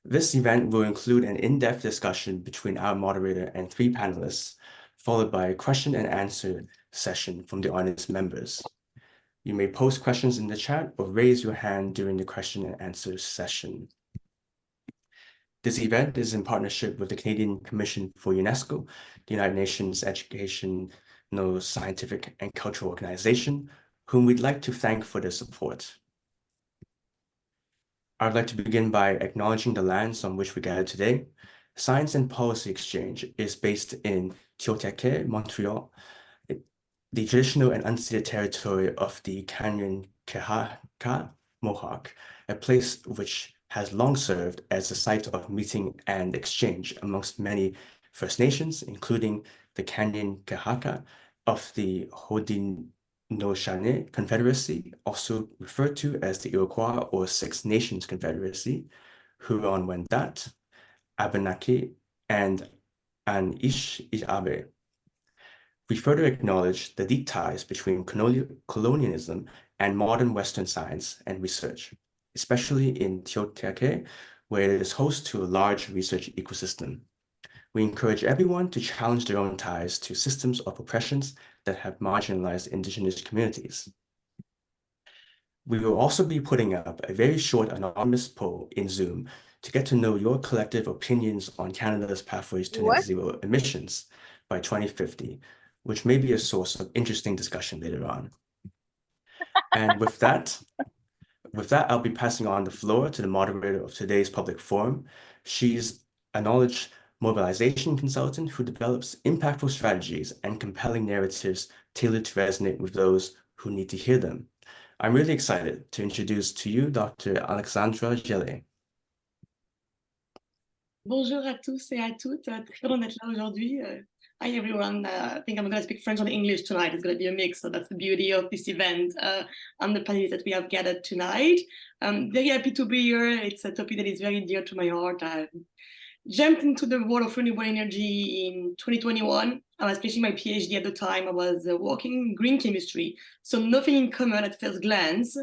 This event will include an in-depth discussion between our moderator and three panelists, followed by a question and answer session from the audience members. You may post questions in the chat or raise your hand during the question and answer session. This event is in partnership with the Canadian Commission for UNESCO, the United Nations Educational, Scientific, and Cultural Organization, whom we'd like to thank for their support. I'd like to begin by acknowledging the lands on which we gather today. Science and Policy Exchange is based in Tiohtià:ke, Montreal, the traditional and unceded territory of the Kanien'kehá:ka Mohawk, a place which has long served as a site of meeting and exchange amongst many First Nations, including the Kanien'kehá:ka of the Haudenosaunee Confederacy, also referred to as the Iroquois or Six Nations Confederacy, Huron-Wendat, Abenaki, and Anishinaabe. We further acknowledge the deep ties between colonialism and modern Western science and research, especially in Tiohtià:ke, where it is host to a large research ecosystem. We encourage everyone to challenge their own ties to systems of oppressions that have marginalized Indigenous communities. We will also be putting up a very short anonymous poll in Zoom to get to know your collective opinions on Canada's pathways to net zero emissions by 2050, which may be a source of interesting discussion later on. And with that, I'll be passing on the floor to the moderator of today's public forum. She's a knowledge mobilization consultant who develops impactful strategies and compelling narratives tailored to resonate with those who need to hear them. I'm really excited to introduce to you Dr. Alexandra Gellé. Bonjour à tous et à toutes. Très content d'être là aujourd'hui. Hi everyone. I think I'm going to speak French and English tonight. It's going to be a mix, so that's the beauty of this event and the panelists that we have gathered tonight. I'm very happy to be here. It's a topic that is very dear to my heart. I jumped into the world of renewable energy in 2021. I was finishing my PhD at the time. I was working in green chemistry, so nothing in common at first glance.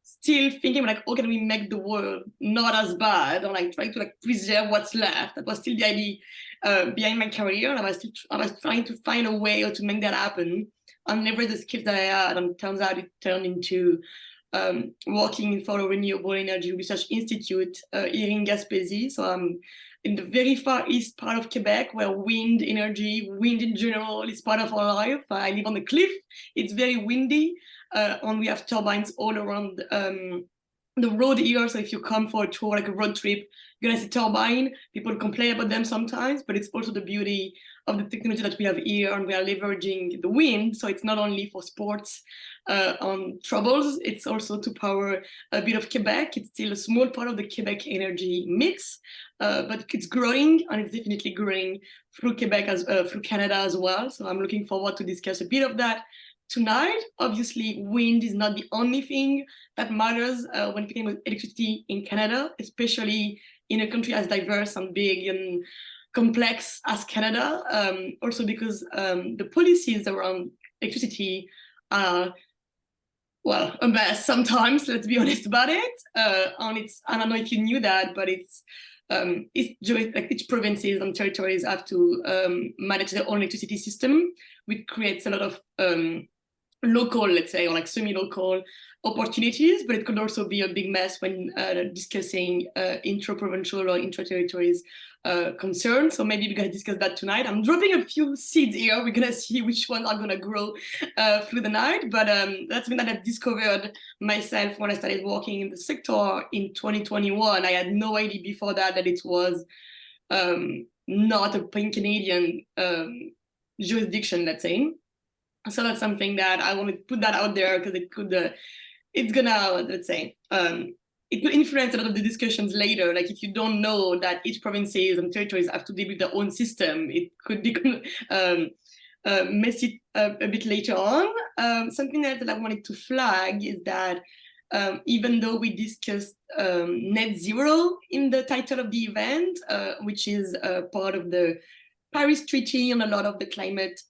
Still thinking like, how can we make the world not as bad, or like trying to like preserve what's left. That was still the idea behind my career. And I was trying to find a way to make that happen and leverage the skills that I had. And it turns out it turned into working for a renewable energy research institute here in Gaspésie. So I'm in the very far east part of Quebec, where wind energy, wind in general, is part of our life. I live on the cliff. It's very windy. And we have turbines all around the road here. So if you come for a tour, like a road trip, you're gonna see turbine. People complain about them sometimes, but it's also the beauty of the technology that we have here, and we are leveraging the wind. So it's not only for sports on troubles, it's also to power a bit of Quebec. It's still a small part of the Quebec energy mix, but it's growing, and it's definitely growing through Quebec through Canada as well. So I'm looking forward to discuss a bit of that tonight. Obviously, wind is not the only thing that matters when thinking about electricity in Canada, especially in a country as diverse and big and complex as Canada. Also because the policies around electricity are, well, a mess sometimes, let's be honest about it. And I don't know if you knew that, but each provinces and territories have to manage their own electricity system, which creates a lot of local, let's say, or like semi-local opportunities, but it could also be a big mess when discussing intra-provincial or intra-territories concerns. So maybe we're going to discuss that tonight. I'm dropping a few seeds here. We're going to see which ones are going to grow through the night. But that's something that I've discovered myself when I started working in the sector in 2021. I had no idea before that it was not a pan-Canadian jurisdiction, let's say. So that's something that I want to put that out there, because it could, it's gonna, let's say, it could influence a lot of the discussions later. Like if you don't know that each provinces and territories have to deal with their own system, it could become messy a bit later on. Something else that I wanted to flag is that even though we discussed net zero in the title of the event, which is part of the Paris Treaty and a lot of the climate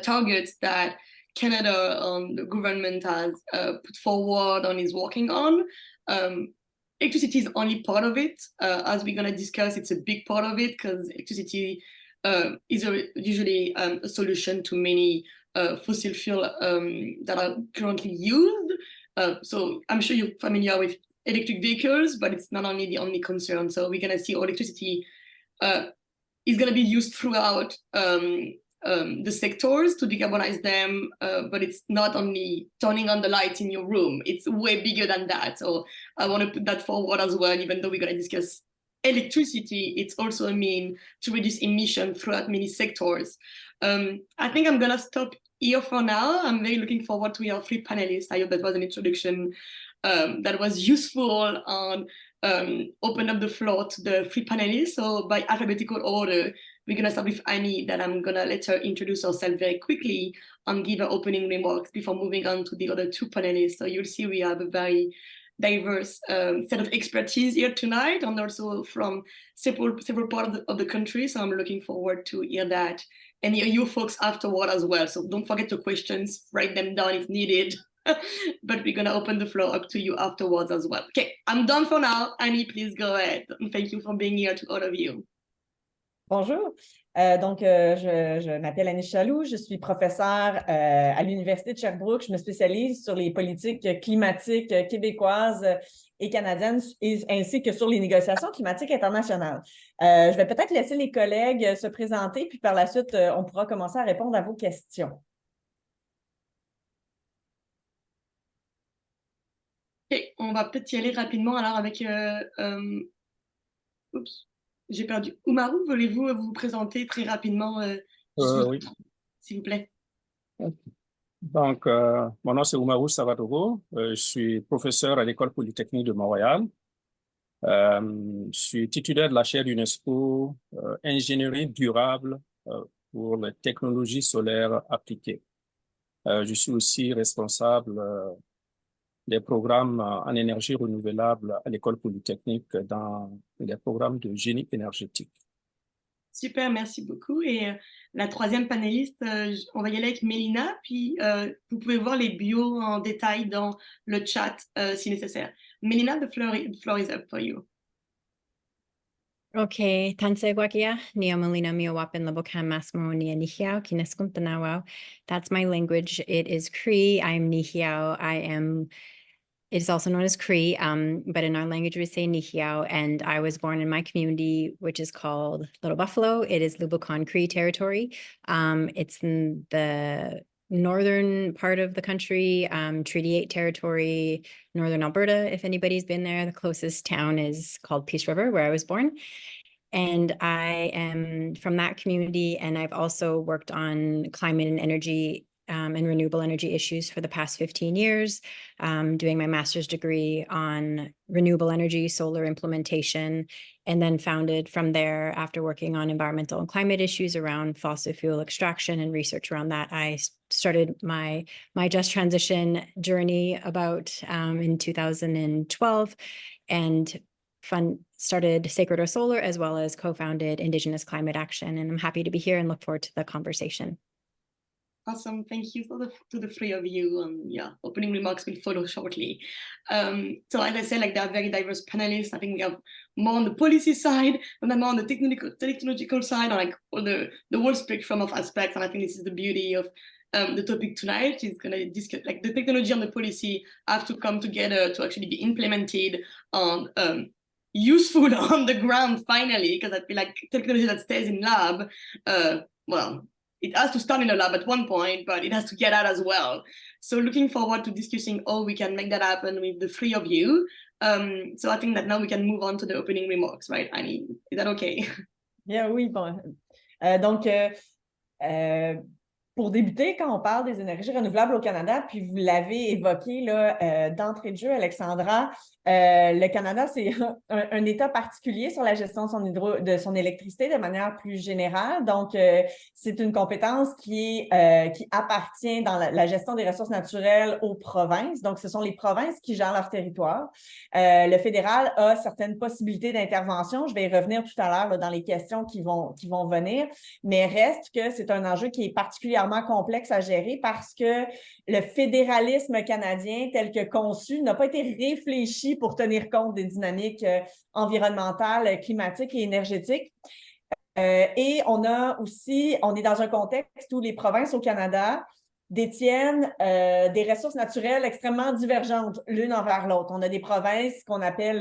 targets that Canada, the government has put forward and is working on. electricity is only part of it. As we're going to discuss, it's a big part of it because electricity is usually a solution to many fossil fuel that are currently used. So I'm sure you're familiar with electric vehicles, but it's not only the only concern. So we're going to see how electricity is going to be used throughout the sectors to decarbonize them, but it's not only turning on the lights in your room. It's way bigger than that. So I want to put that forward as well, even though we're going to discuss electricity, it's also a mean to reduce emission throughout many sectors. I think I'm going to stop here for now. I'm very looking forward to your three panelists. I hope that was an introduction that was useful and open up the floor to the three panelists. So by alphabetical order, we're going to start with Annie, that I'm going to let her introduce herself very quickly and give her opening remarks before moving on to the other two panelists. So you'll see we have a very diverse set of expertise here tonight, and also from several parts of the country. So I'm looking forward to hear that and hear you folks afterward as well. So don't forget your questions, write them down if needed. But we're going to open the floor up to you afterwards as well. Okay, I'm done for now. Annie, please go ahead. And thank you for being here to all of you. Bonjour, je m'appelle Annie Chaloux, je suis professeure à l'Université de Sherbrooke. Je me spécialise sur les politiques climatiques québécoises et canadiennes, ainsi que sur les négociations climatiques internationales. Je vais peut-être laisser les collègues se présenter, puis par la suite, on pourra commencer à répondre à vos questions. Ok, on va peut-être y aller rapidement alors avec... Oups. J'ai perdu. Oumarou, voulez-vous vous présenter très rapidement Oui. s'il vous plaît? Donc, mon nom c'est Oumarou Savatogo. Je suis professeur à l'École polytechnique de Montréal. Je suis titulaire de la chaire UNESCO Ingénierie durable pour les technologies solaires appliquées. Je suis aussi responsable des programmes en énergie renouvelable à l'École polytechnique dans les programmes de génie énergétique. Super, merci beaucoup. Et la troisième panéliste, on va y aller avec Mélina, puis vous pouvez voir les bios en détail dans le chat si nécessaire. Mélina, the floor is up for you. Okay, tanse guakia, nia Melina miawapin labokam masmo nia nihiao, kineskum tanawao. That's my language. It is Cree. I'm Nihiao. It is also known as Cree, but in our language we say Nihiao, and I was born in my community, which is called Little Buffalo. It is Lubicon Cree territory. It's in the northern part of the country, Treaty 8 territory, northern Alberta, if anybody's been there. The closest town is called Peace River, where I was born. And I am from that community, and I've also worked on climate and energy and renewable energy issues for the past 15 years, doing my master's degree on renewable energy, solar implementation, and then founded from there, after working on environmental and climate issues around fossil fuel extraction and research around that, I started my just transition journey about in 2012, and started Sacred Earth Solar, as well as co-founded Indigenous Climate Action. And I'm happy to be here and look forward to the conversation. Awesome. Thank you to the three of you. Yeah, opening remarks will follow shortly. So as I said, like, there are very diverse panelists. I think we have more on the policy side and then more on the technological side, or like all the whole spectrum of aspects. And I think this is the beauty of the topic tonight. Is going to discuss, like, the technology and the policy have to come together to actually be implemented on useful on the ground finally, because I feel like technology that stays in lab, well, it has to start in a lab at one point, but it has to get out as well. So looking forward to discussing how we can make that happen with the three of you. So I think that now we can move on to the opening remarks, right, Annie? Is that okay? Yeah, oui, bon. Donc, pour débuter, quand on parle des énergies renouvelables au Canada, puis vous l'avez évoqué là, d'entrée de jeu, Alexandra, le Canada, c'est un État particulier sur la gestion de son électricité de manière plus générale. Donc, c'est une compétence qui appartient dans la gestion des ressources naturelles aux provinces. Donc, ce sont les provinces qui gèrent leur territoire. Le fédéral a certaines possibilités d'intervention. Je vais y revenir tout à l'heure dans les questions qui vont venir, mais reste que c'est un enjeu qui est particulièrement particulièrement complexe à gérer parce que le fédéralisme canadien tel que conçu n'a pas été réfléchi pour tenir compte des dynamiques environnementales, climatiques et énergétiques. Et on est dans un contexte où les provinces au Canada détiennent des ressources naturelles extrêmement divergentes l'une envers l'autre. On a des provinces qu'on appelle,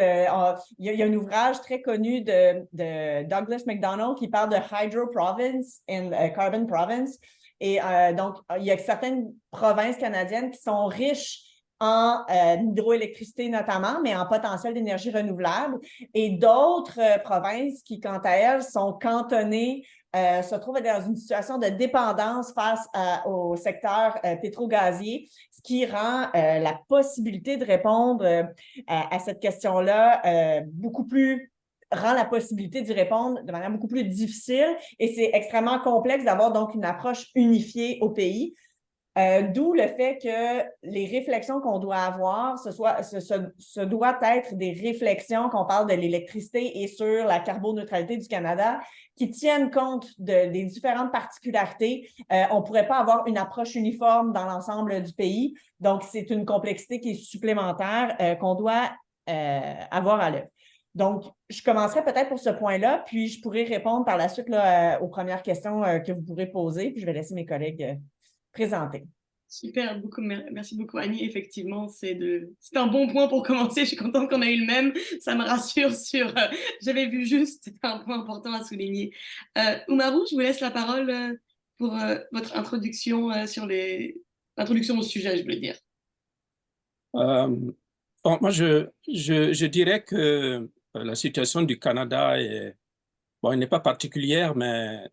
il y a un ouvrage très connu de Douglas MacDonald qui parle de Hydro Province and Carbon Province. Et donc, il y a certaines provinces canadiennes qui sont riches en hydroélectricité notamment, mais en potentiel d'énergie renouvelable, et d'autres provinces qui, quant à elles, sont cantonnées, se trouvent dans une situation de dépendance face au secteur pétro-gazier, ce qui rend la possibilité de répondre à cette question-là rend la possibilité d'y répondre de manière beaucoup plus difficile, et c'est extrêmement complexe d'avoir donc une approche unifiée au pays. D'où le fait que les réflexions qu'on doit avoir, ce doit être des réflexions qu'on parle de l'électricité et sur la carboneutralité du Canada qui tiennent compte des différentes particularités. On ne pourrait pas avoir une approche uniforme dans l'ensemble du pays. Donc, c'est une complexité qui est supplémentaire qu'on doit avoir à l'œuvre. Donc, je commencerai peut-être pour ce point-là, puis je pourrai répondre par la suite là, aux premières questions que vous pourrez poser, puis je vais laisser mes collègues présenter. Super, merci beaucoup Annie. Effectivement, c'est un bon point pour commencer. Je suis contente qu'on ait eu le même. Ça me rassure sur... j'avais vu juste, c'était un point important à souligner. Umaru, je vous laisse la parole pour votre introduction l'introduction au sujet, je voulais dire. Bon, moi, je dirais que la situation du Canada elle n'est pas particulière, mais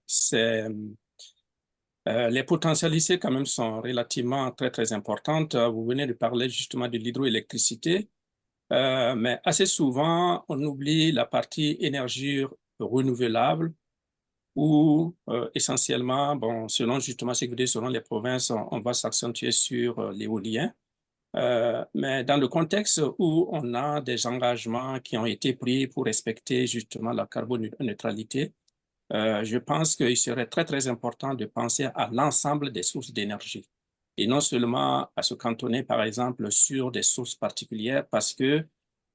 les potentialités quand même sont relativement très, très importantes. Vous venez de parler justement de l'hydroélectricité, mais assez souvent, on oublie la partie énergie renouvelable où essentiellement, selon justement ce que vous dites, selon les provinces, on va s'accentuer sur l'éolien. Mais dans le contexte où on a des engagements qui ont été pris pour respecter justement la carboneutralité, je pense qu'il serait très, très important de penser à l'ensemble des sources d'énergie et non seulement à se cantonner, par exemple, sur des sources particulières parce que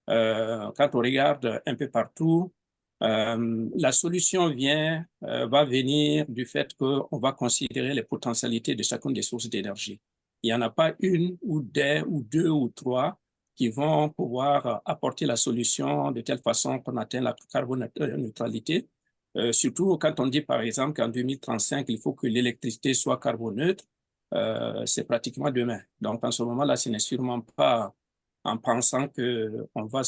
quand on regarde un peu partout, la solution va venir du fait qu'on va considérer les potentialités de chacune des sources d'énergie. Il n'y en a pas une ou deux ou trois qui vont pouvoir apporter la solution de telle façon qu'on atteint la carboneutralité. Surtout quand on dit, par exemple, qu'en 2035, il faut que l'électricité soit carboneutre, c'est pratiquement demain. Donc, en ce moment-là, ce n'est sûrement pas en pensant qu'on va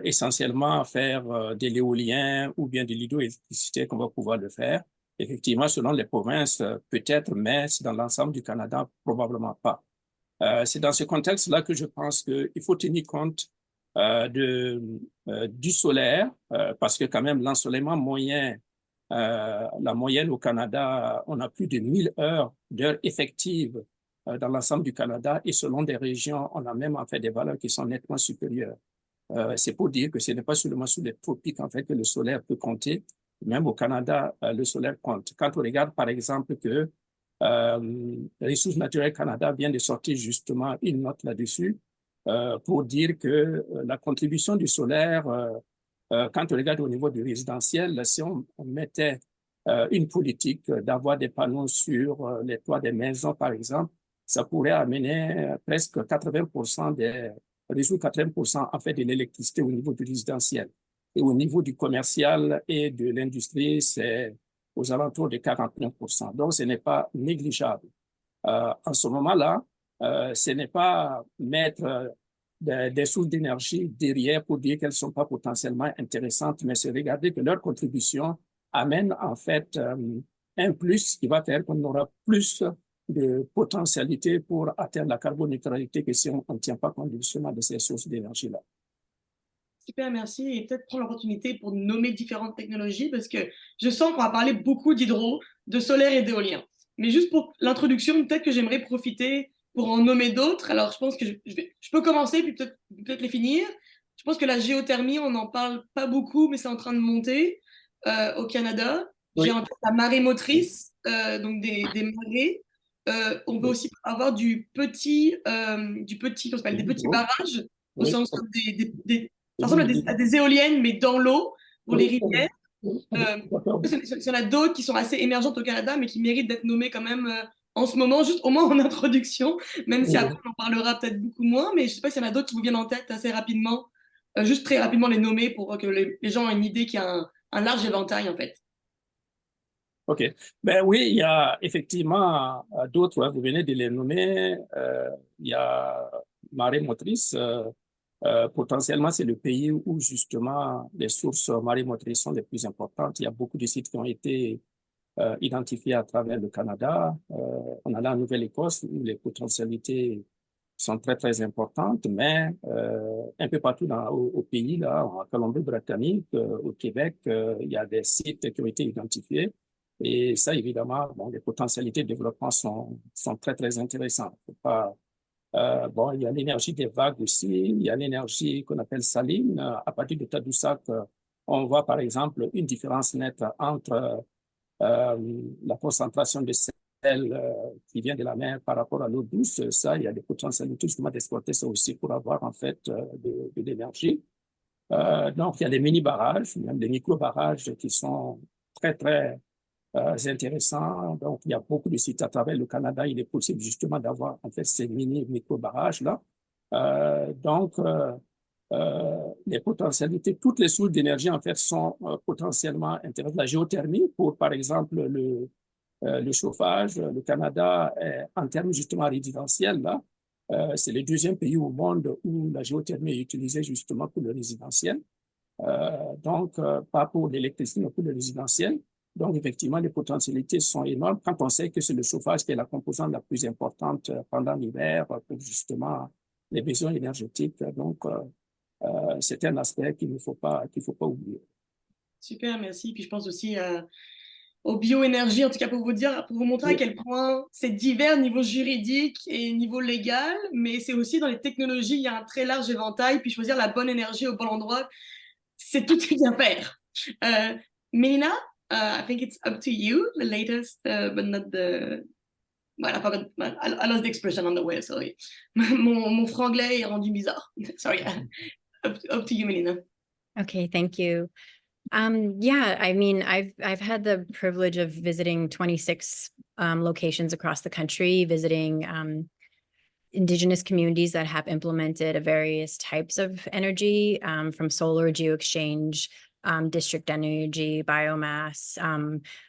essentiellement faire de l'éolien ou bien de l'hydroélectricité qu'on va pouvoir le faire. Effectivement, selon les provinces, peut-être, mais dans l'ensemble du Canada, probablement pas. C'est dans ce contexte-là que je pense qu'il faut tenir compte du solaire, parce que quand même l'ensoleillement moyen, la moyenne au Canada, on a plus de 1000 heures d'heures effectives dans l'ensemble du Canada, et selon des régions, on a même en fait des valeurs qui sont nettement supérieures. C'est pour dire que ce n'est pas seulement sous les tropiques en fait que le solaire peut compter. Même au Canada, le solaire compte. Quand on regarde par exemple que Ressources naturelles Canada vient de sortir justement une note là-dessus pour dire que la contribution du solaire, quand on regarde au niveau du résidentiel, si on mettait une politique d'avoir des panneaux sur les toits des maisons, par exemple, ça pourrait amener presque 80% résoudre 80% en fait de l'électricité au niveau du résidentiel. Et au niveau du commercial et de l'industrie, c'est aux alentours de 49%. Donc, ce n'est pas négligeable. En ce moment-là, ce n'est pas mettre des sources d'énergie derrière pour dire qu'elles ne sont pas potentiellement intéressantes, mais c'est regarder que leur contribution amène en fait un plus qui va faire qu'on aura plus de potentialité pour atteindre la carboneutralité que si on ne tient pas compte justement de ces sources d'énergie-là. Super, merci. Et peut-être prendre l'opportunité pour nommer différentes technologies parce que je sens qu'on va parler beaucoup d'hydro, de solaire et d'éolien. Mais juste pour l'introduction, peut-être que j'aimerais profiter pour en nommer d'autres. Alors, je pense que je peux commencer puis peut-être les finir. Je pense que la géothermie, on n'en parle pas beaucoup, mais c'est en train de monter au Canada. J'ai Oui. en tête la marée motrice, donc des marées. On peut aussi avoir qu'on s'appelle des petits barrages, au Oui. sens comme ça ressemble à des éoliennes, mais dans l'eau, pour les rivières. Il y en a d'autres qui sont assez émergentes au Canada, mais qui méritent d'être nommées quand même en ce moment, juste au moins en introduction, même si après on en parlera peut-être beaucoup moins, mais je ne sais pas s'il y en a d'autres qui vous viennent en tête assez rapidement, juste très rapidement les nommer pour que les gens aient une idée qu'il y a un large éventail en fait. OK. Ben oui, il y a effectivement d'autres, vous venez de les nommer. Il y a marée motrice. Potentiellement, c'est le pays où justement les sources marée motrices sont les plus importantes. Il y a beaucoup de sites qui ont été identifiés à travers le Canada. On a la Nouvelle-Écosse où les potentialités sont très, très importantes, mais un peu partout au pays, là, en Colombie-Britannique, au Québec, il y a des sites qui ont été identifiés. Et ça, évidemment, bon, les potentialités de développement sont très, très intéressantes. Faut pas, bon, il y a l'énergie des vagues aussi, il y a l'énergie qu'on appelle saline. À partir de Tadoussac, on voit par exemple une différence nette entre la concentration de sel qui vient de la mer par rapport à l'eau douce. Ça, il y a des potentialités justement d'exploiter ça aussi pour avoir en fait de l'énergie. Donc, il y a des mini-barrages, même des micro-barrages qui sont très, très intéressants. Donc, il y a beaucoup de sites à travers le Canada. Il est possible justement d'avoir en fait ces micro-barrages-là. Les potentialités, toutes les sources d'énergie en fait sont potentiellement intéressantes. La géothermie pour, par exemple, le chauffage, le Canada, en termes justement résidentiels, là, c'est le deuxième pays au monde où la géothermie est utilisée justement pour le résidentiel. Pas pour l'électricité, mais pour le résidentiel. Donc, effectivement, les potentialités sont énormes quand on sait que c'est le chauffage qui est la composante la plus importante pendant l'hiver pour justement les besoins énergétiques. Donc, c'est un aspect qu'il ne faut pas oublier. Super, merci. Puis je pense aussi aux bioénergies, en tout cas pour vous montrer à quel point c'est divers niveau juridique et niveau légal, mais c'est aussi dans les technologies, il y a un très large éventail, puis choisir la bonne énergie au bon endroit, c'est tout bien faire. Melina, I think it's up to you, the latest, but not the... Well, I lost the expression on the way, sorry. Mon franglais est rendu bizarre. Sorry. Up to you, Melina. Okay, thank you. Yeah, I mean, I've had the privilege of visiting 26 locations across the country, visiting Indigenous communities that have implemented various types of energy, from solar, geoexchange, district energy, biomass.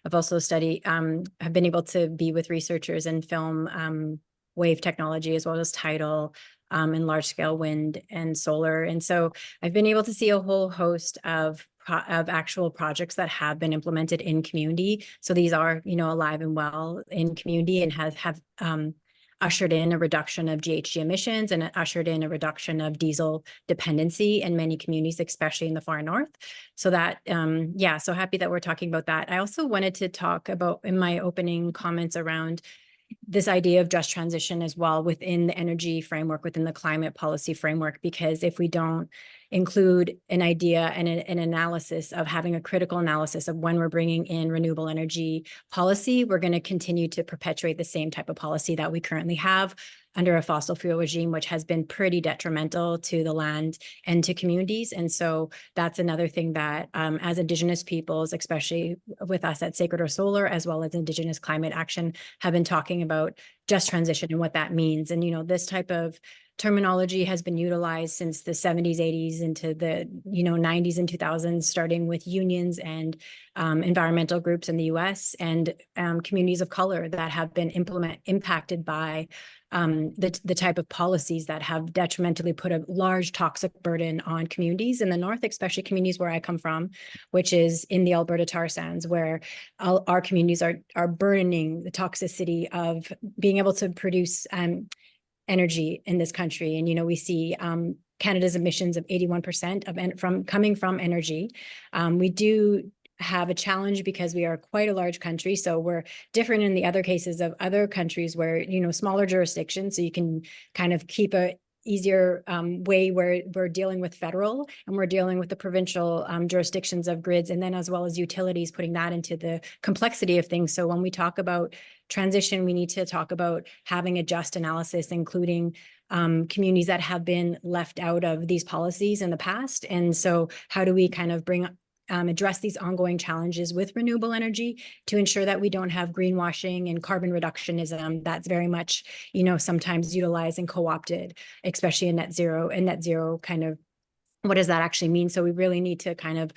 I've also studied, have been able to be with researchers and film wave technology as well as tidal and large scale wind and solar. And so I've been able to see a whole host of actual projects that have been implemented in community. So these are, alive and well in community and have ushered in a reduction of GHG emissions and ushered in a reduction of diesel dependency in many communities, especially in the far north. So that, so happy that we're talking about that. I also wanted to talk about in my opening comments around this idea of just transition as well within the energy framework, within the climate policy framework, because if we don't include an idea and an analysis of having a critical analysis of when we're bringing in renewable energy policy, we're going to continue to perpetuate the same type of policy that we currently have under a fossil fuel regime, which has been pretty detrimental to the land and to communities. And so that's another thing that as Indigenous peoples, especially with us at Sacred Earth Solar, as well as Indigenous Climate Action, have been talking about just transition and what that means. And, this type of terminology has been utilized since the 70s, 80s into the 90s and 2000s, starting with unions and environmental groups in the US and communities of color that have been impacted by the type of policies that have detrimentally put a large toxic burden on communities in the north, especially communities where I come from, which is in the Alberta tar sands, where our communities are burdening the toxicity of being able to produce energy in this country. And, we see Canada's emissions of 81% coming from energy. We do have a challenge because we are quite a large country. So we're different in the other cases of other countries where, smaller jurisdictions. So you can kind of keep easier way where we're dealing with federal and we're dealing with the provincial jurisdictions of grids, and then as well as utilities, putting that into the complexity of things. So when we talk about transition, we need to talk about having a just analysis, including communities that have been left out of these policies in the past. And so how do we kind of address these ongoing challenges with renewable energy to ensure that we don't have greenwashing and carbon reductionism that's very much, sometimes utilized and co-opted, especially in net zero kind of, what does that actually mean? So we really need to kind of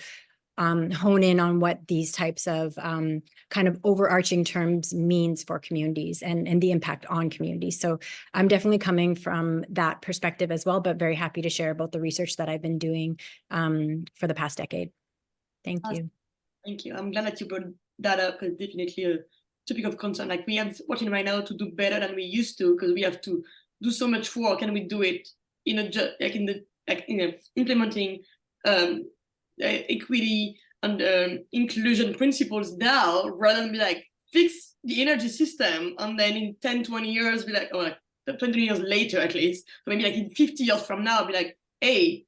hone in on what these types of kind of overarching terms means for communities and the impact on communities. So I'm definitely coming from that perspective as well, but very happy to share about the research that I've been doing for the past decade. Thank you. Thank you. I'm glad that you brought that up, because definitely a topic of concern. Like, we are working right now to do better than we used to, because we have to do so much work, and we do it implementing equity and inclusion principles now, rather than be like, fix the energy system, and then in 10, 20 years be like, oh, like 20 years later at least, so maybe like in 50 years from now, be like, hey,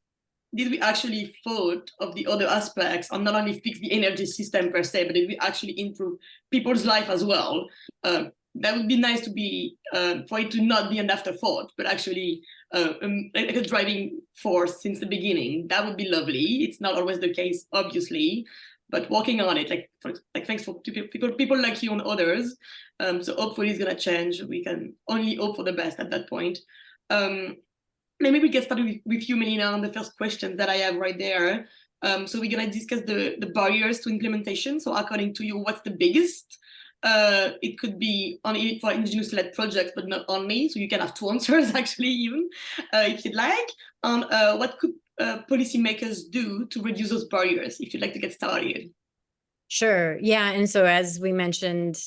did we actually thought of the other aspects, and not only fix the energy system per se, but did we actually improve people's life as well? That would be nice to be, for it to not be an afterthought, but actually like a driving force since the beginning. That would be lovely. It's not always the case, obviously, but working on it, like thanks for people like you and others. So hopefully it's gonna change. We can only hope for the best at that point. Maybe we get started with you, Melina, on the first question that I have right there. So we're gonna discuss the barriers to implementation. So according to you, what's the biggest? It could be only for Indigenous-led projects, but not only. So you can have two answers, actually, even if you'd like. And what could policymakers do to reduce those barriers, if you'd like to get started? Sure. Yeah. And so as we mentioned,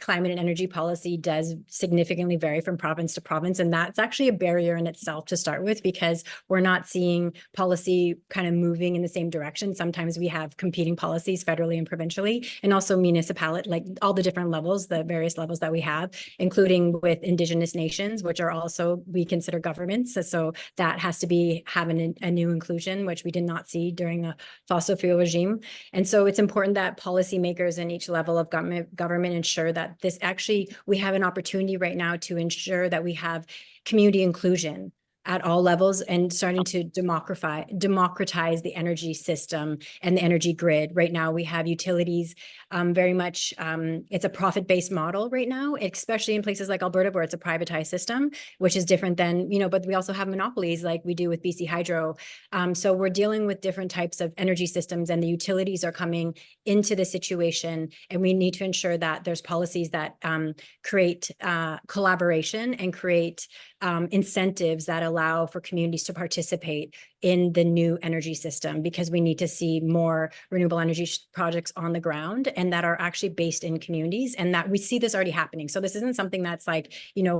climate and energy policy does significantly vary from province to province. And that's actually a barrier in itself to start with, because we're not seeing policy kind of moving in the same direction. Sometimes we have competing policies federally and provincially, and also municipality, like all the different levels, the various levels that we have, including with Indigenous nations, which are also, we consider governments. So that has to be having a new inclusion, which we did not see during the fossil fuel regime. And so it's important that policymakers in each level of government ensure that this actually, we have an opportunity right now to ensure that we have community inclusion at all levels and starting to democratize the energy system and the energy grid. Right now, we have utilities very much, it's a profit-based model right now, especially in places like Alberta, where it's a privatized system, which is different than, but we also have monopolies like we do with BC Hydro. So we're dealing with different types of energy systems, and the utilities are coming into the situation, and we need to ensure that there's policies that create collaboration and create incentives that allow for communities to participate in the new energy system, because we need to see more renewable energy projects on the ground and that are actually based in communities, and that we see this already happening. So this isn't something that's like,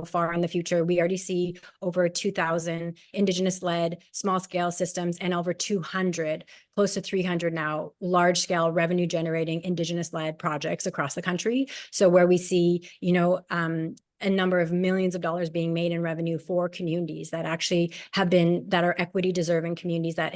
far in the future. We already see over 2,000 Indigenous-led small-scale systems and over 200, close to 300 now, large-scale revenue-generating Indigenous-led projects across the country. So where we see, a number of millions of dollars being made in revenue for communities that actually that are equity deserving communities that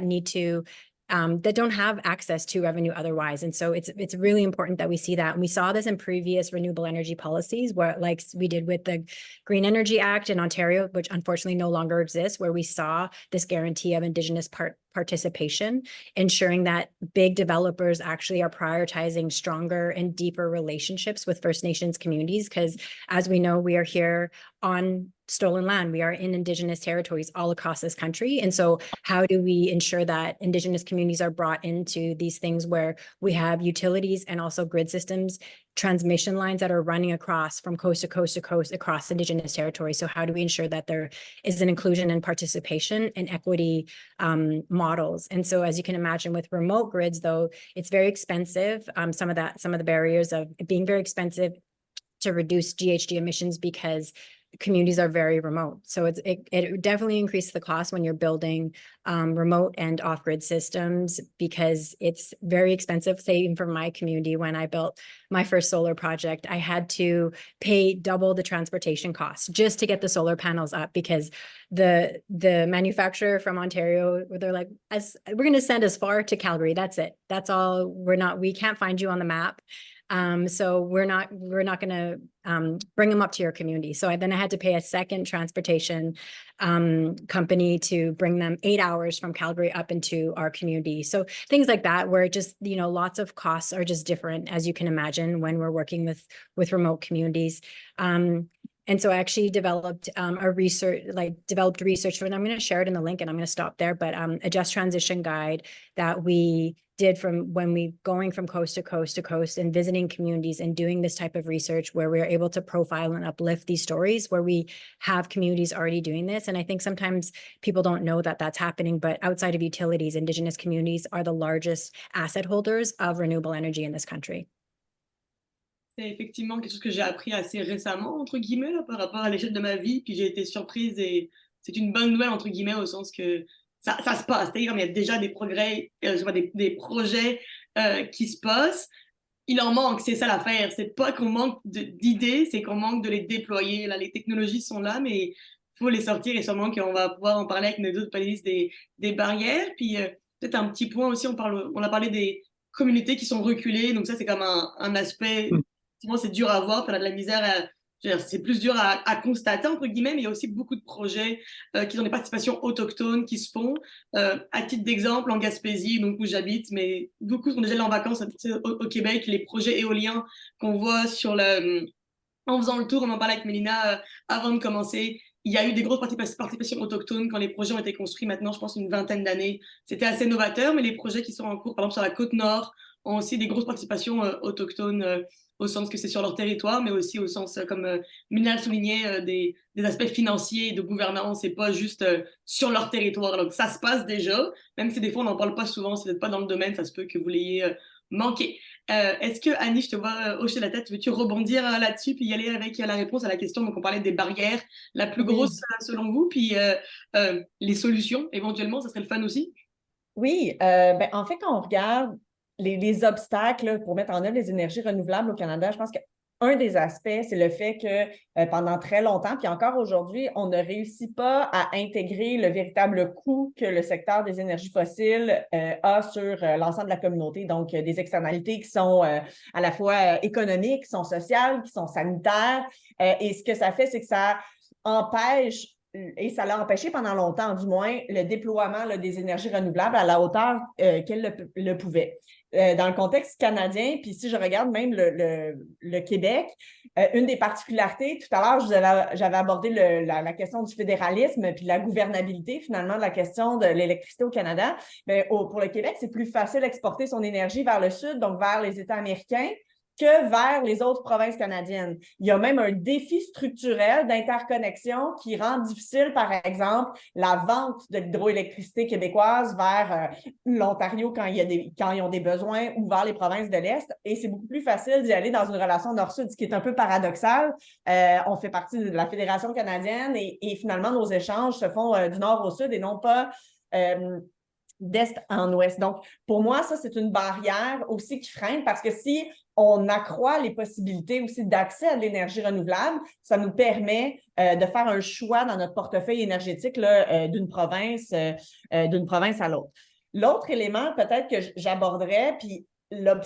need to that don't have access to revenue otherwise. And so it's really important that we see that. And we saw this in previous renewable energy policies, where like we did with the Green Energy Act in Ontario, which unfortunately no longer exists, where we saw this guarantee of Indigenous participation, ensuring that big developers actually are prioritizing stronger and deeper relationships with First Nations communities. Because as we know, we are here on stolen land. We are in Indigenous territories all across this country. And so how do we ensure that Indigenous communities are brought into these things where we have utilities and also grid systems, transmission lines that are running across from coast to coast to coast across Indigenous territories? So how do we ensure that there is an inclusion and participation and equity models? And so as you can imagine with remote grids, though, it's very expensive. Some of the barriers of it being very expensive to reduce GHG emissions because communities are very remote. So it definitely increases the cost when you're building remote and off-grid systems because it's very expensive. Say, even for my community, when I built my first solar project, I had to pay double the transportation costs just to get the solar panels up because the manufacturer from Ontario, they're like, we're going to send as far to Calgary. That's it. That's all. We can't find you on the map. So we're not going to bring them up to your community. So I had to pay a second transportation company to bring them 8 hours from Calgary up into our community. So things like that, where it just, lots of costs are just different, as you can imagine, when we're working with remote communities. And so I actually developed research for it. I'm going to share it in the link and I'm going to stop there, but a just transition guide that we did going from coast to coast to coast and visiting communities and doing this type of research where we're able to profile and uplift these stories where we have communities already doing this. And I think sometimes people don't know that that's happening, but outside of utilities, Indigenous communities are the largest asset holders of renewable energy in this country. C'est effectivement quelque chose que j'ai appris assez récemment, entre guillemets, là, par rapport à l'échelle de ma vie. Puis j'ai été surprise et c'est une bonne nouvelle, entre guillemets, au sens que ça se passe. C'est-à-dire qu'il y a déjà des progrès, des projets qui se passent. Il en manque, c'est ça l'affaire. C'est pas qu'on manque d'idées, c'est qu'on manque de les déployer. Là, les technologies sont là, mais il faut les sortir et sûrement qu'on va pouvoir en parler avec nos autres panélistes des barrières. Puis peut-être un petit point aussi, on a parlé des communautés qui sont reculées. Donc ça, c'est comme un aspect... Souvent, c'est dur à voir, tu as de la misère c'est plus dur à constater, entre guillemets, mais il y a aussi beaucoup de projets qui ont des participations autochtones qui se font. À titre d'exemple, en Gaspésie, donc où j'habite, mais beaucoup sont déjà allés en vacances au Québec, les projets éoliens qu'on voit en faisant le tour, on en parlait avec Mélina avant de commencer. Il y a eu des grosses participations autochtones quand les projets ont été construits maintenant, je pense, une vingtaine d'années. C'était assez novateur, mais les projets qui sont en cours, par exemple sur la Côte-Nord, ont aussi des grosses participations autochtones au sens que c'est sur leur territoire, mais aussi au sens, comme Mélina le soulignait, des aspects financiers et de gouvernance, c'est pas juste sur leur territoire. Donc ça se passe déjà, même si des fois on n'en parle pas souvent, si vous n'êtes pas dans le domaine, ça se peut que vous l'ayez manqué. Est-ce que, Annie, je te vois hocher la tête, veux-tu rebondir là-dessus puis y aller avec la réponse à la question? Donc on parlait des barrières, la plus grosse selon vous, puis les solutions éventuellement, ça serait le fun aussi? Oui, en fait, quand on regarde les obstacles là, pour mettre en œuvre les énergies renouvelables au Canada, je pense qu'un des aspects, c'est le fait que pendant très longtemps, puis encore aujourd'hui, on ne réussit pas à intégrer le véritable coût que le secteur des énergies fossiles a sur l'ensemble de la communauté. Donc, des externalités qui sont à la fois économiques, qui sont sociales, qui sont sanitaires. Et ce que ça fait, c'est que ça empêche et ça l'a empêché pendant longtemps, du moins, le déploiement là, des énergies renouvelables à la hauteur qu'elle le pouvait. Dans le contexte canadien, puis si je regarde même le Québec, une des particularités, tout à l'heure, j'avais abordé la question du fédéralisme puis la gouvernabilité, finalement, de la question de l'électricité au Canada. Mais pour le Québec, c'est plus facile d'exporter son énergie vers le sud, donc vers les États américains, que vers les autres provinces canadiennes. Il y a même un défi structurel d'interconnexion qui rend difficile, par exemple, la vente de l'hydroélectricité québécoise vers l'Ontario quand ils ont des besoins ou vers les provinces de l'Est. Et c'est beaucoup plus facile d'y aller dans une relation nord-sud, ce qui est un peu paradoxal. On fait partie de la Fédération canadienne et finalement, nos échanges se font du nord au sud et non pas d'est en ouest. Donc, pour moi, ça, c'est une barrière aussi qui freine parce que si on accroît les possibilités aussi d'accès à l'énergie renouvelable, ça nous permet de faire un choix dans notre portefeuille énergétique là, d'une province à l'autre. L'autre élément peut-être que j'aborderais, puis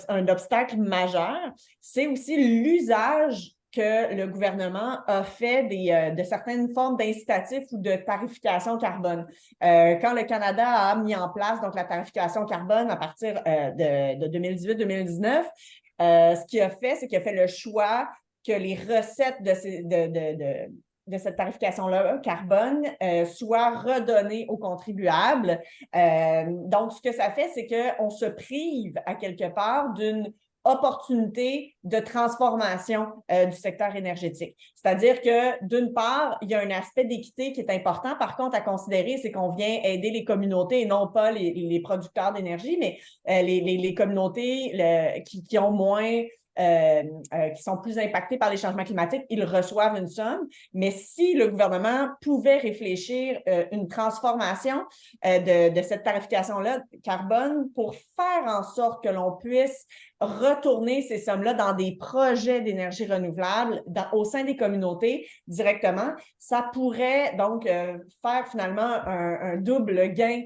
un obstacle majeur, c'est aussi l'usage que le gouvernement a fait de certaines formes d'incitatifs ou de tarification carbone. Quand le Canada a mis en place donc la tarification carbone à partir de 2018-2019, ce qu'il a fait, c'est qu'il a fait le choix que les recettes de cette tarification-là carbone soient redonnées aux contribuables. Donc, ce que ça fait, c'est qu'on se prive à quelque part d'une opportunité de transformation du secteur énergétique. C'est-à-dire que, d'une part, il y a un aspect d'équité qui est important. Par contre, à considérer, c'est qu'on vient aider les communautés et non pas les producteurs d'énergie, mais les communautés qui ont moins qui sont plus impactés par les changements climatiques, ils reçoivent une somme. Mais si le gouvernement pouvait réfléchir une transformation de cette tarification-là carbone pour faire en sorte que l'on puisse retourner ces sommes-là dans des projets d'énergie renouvelable au sein des communautés directement, ça pourrait donc faire finalement un double gain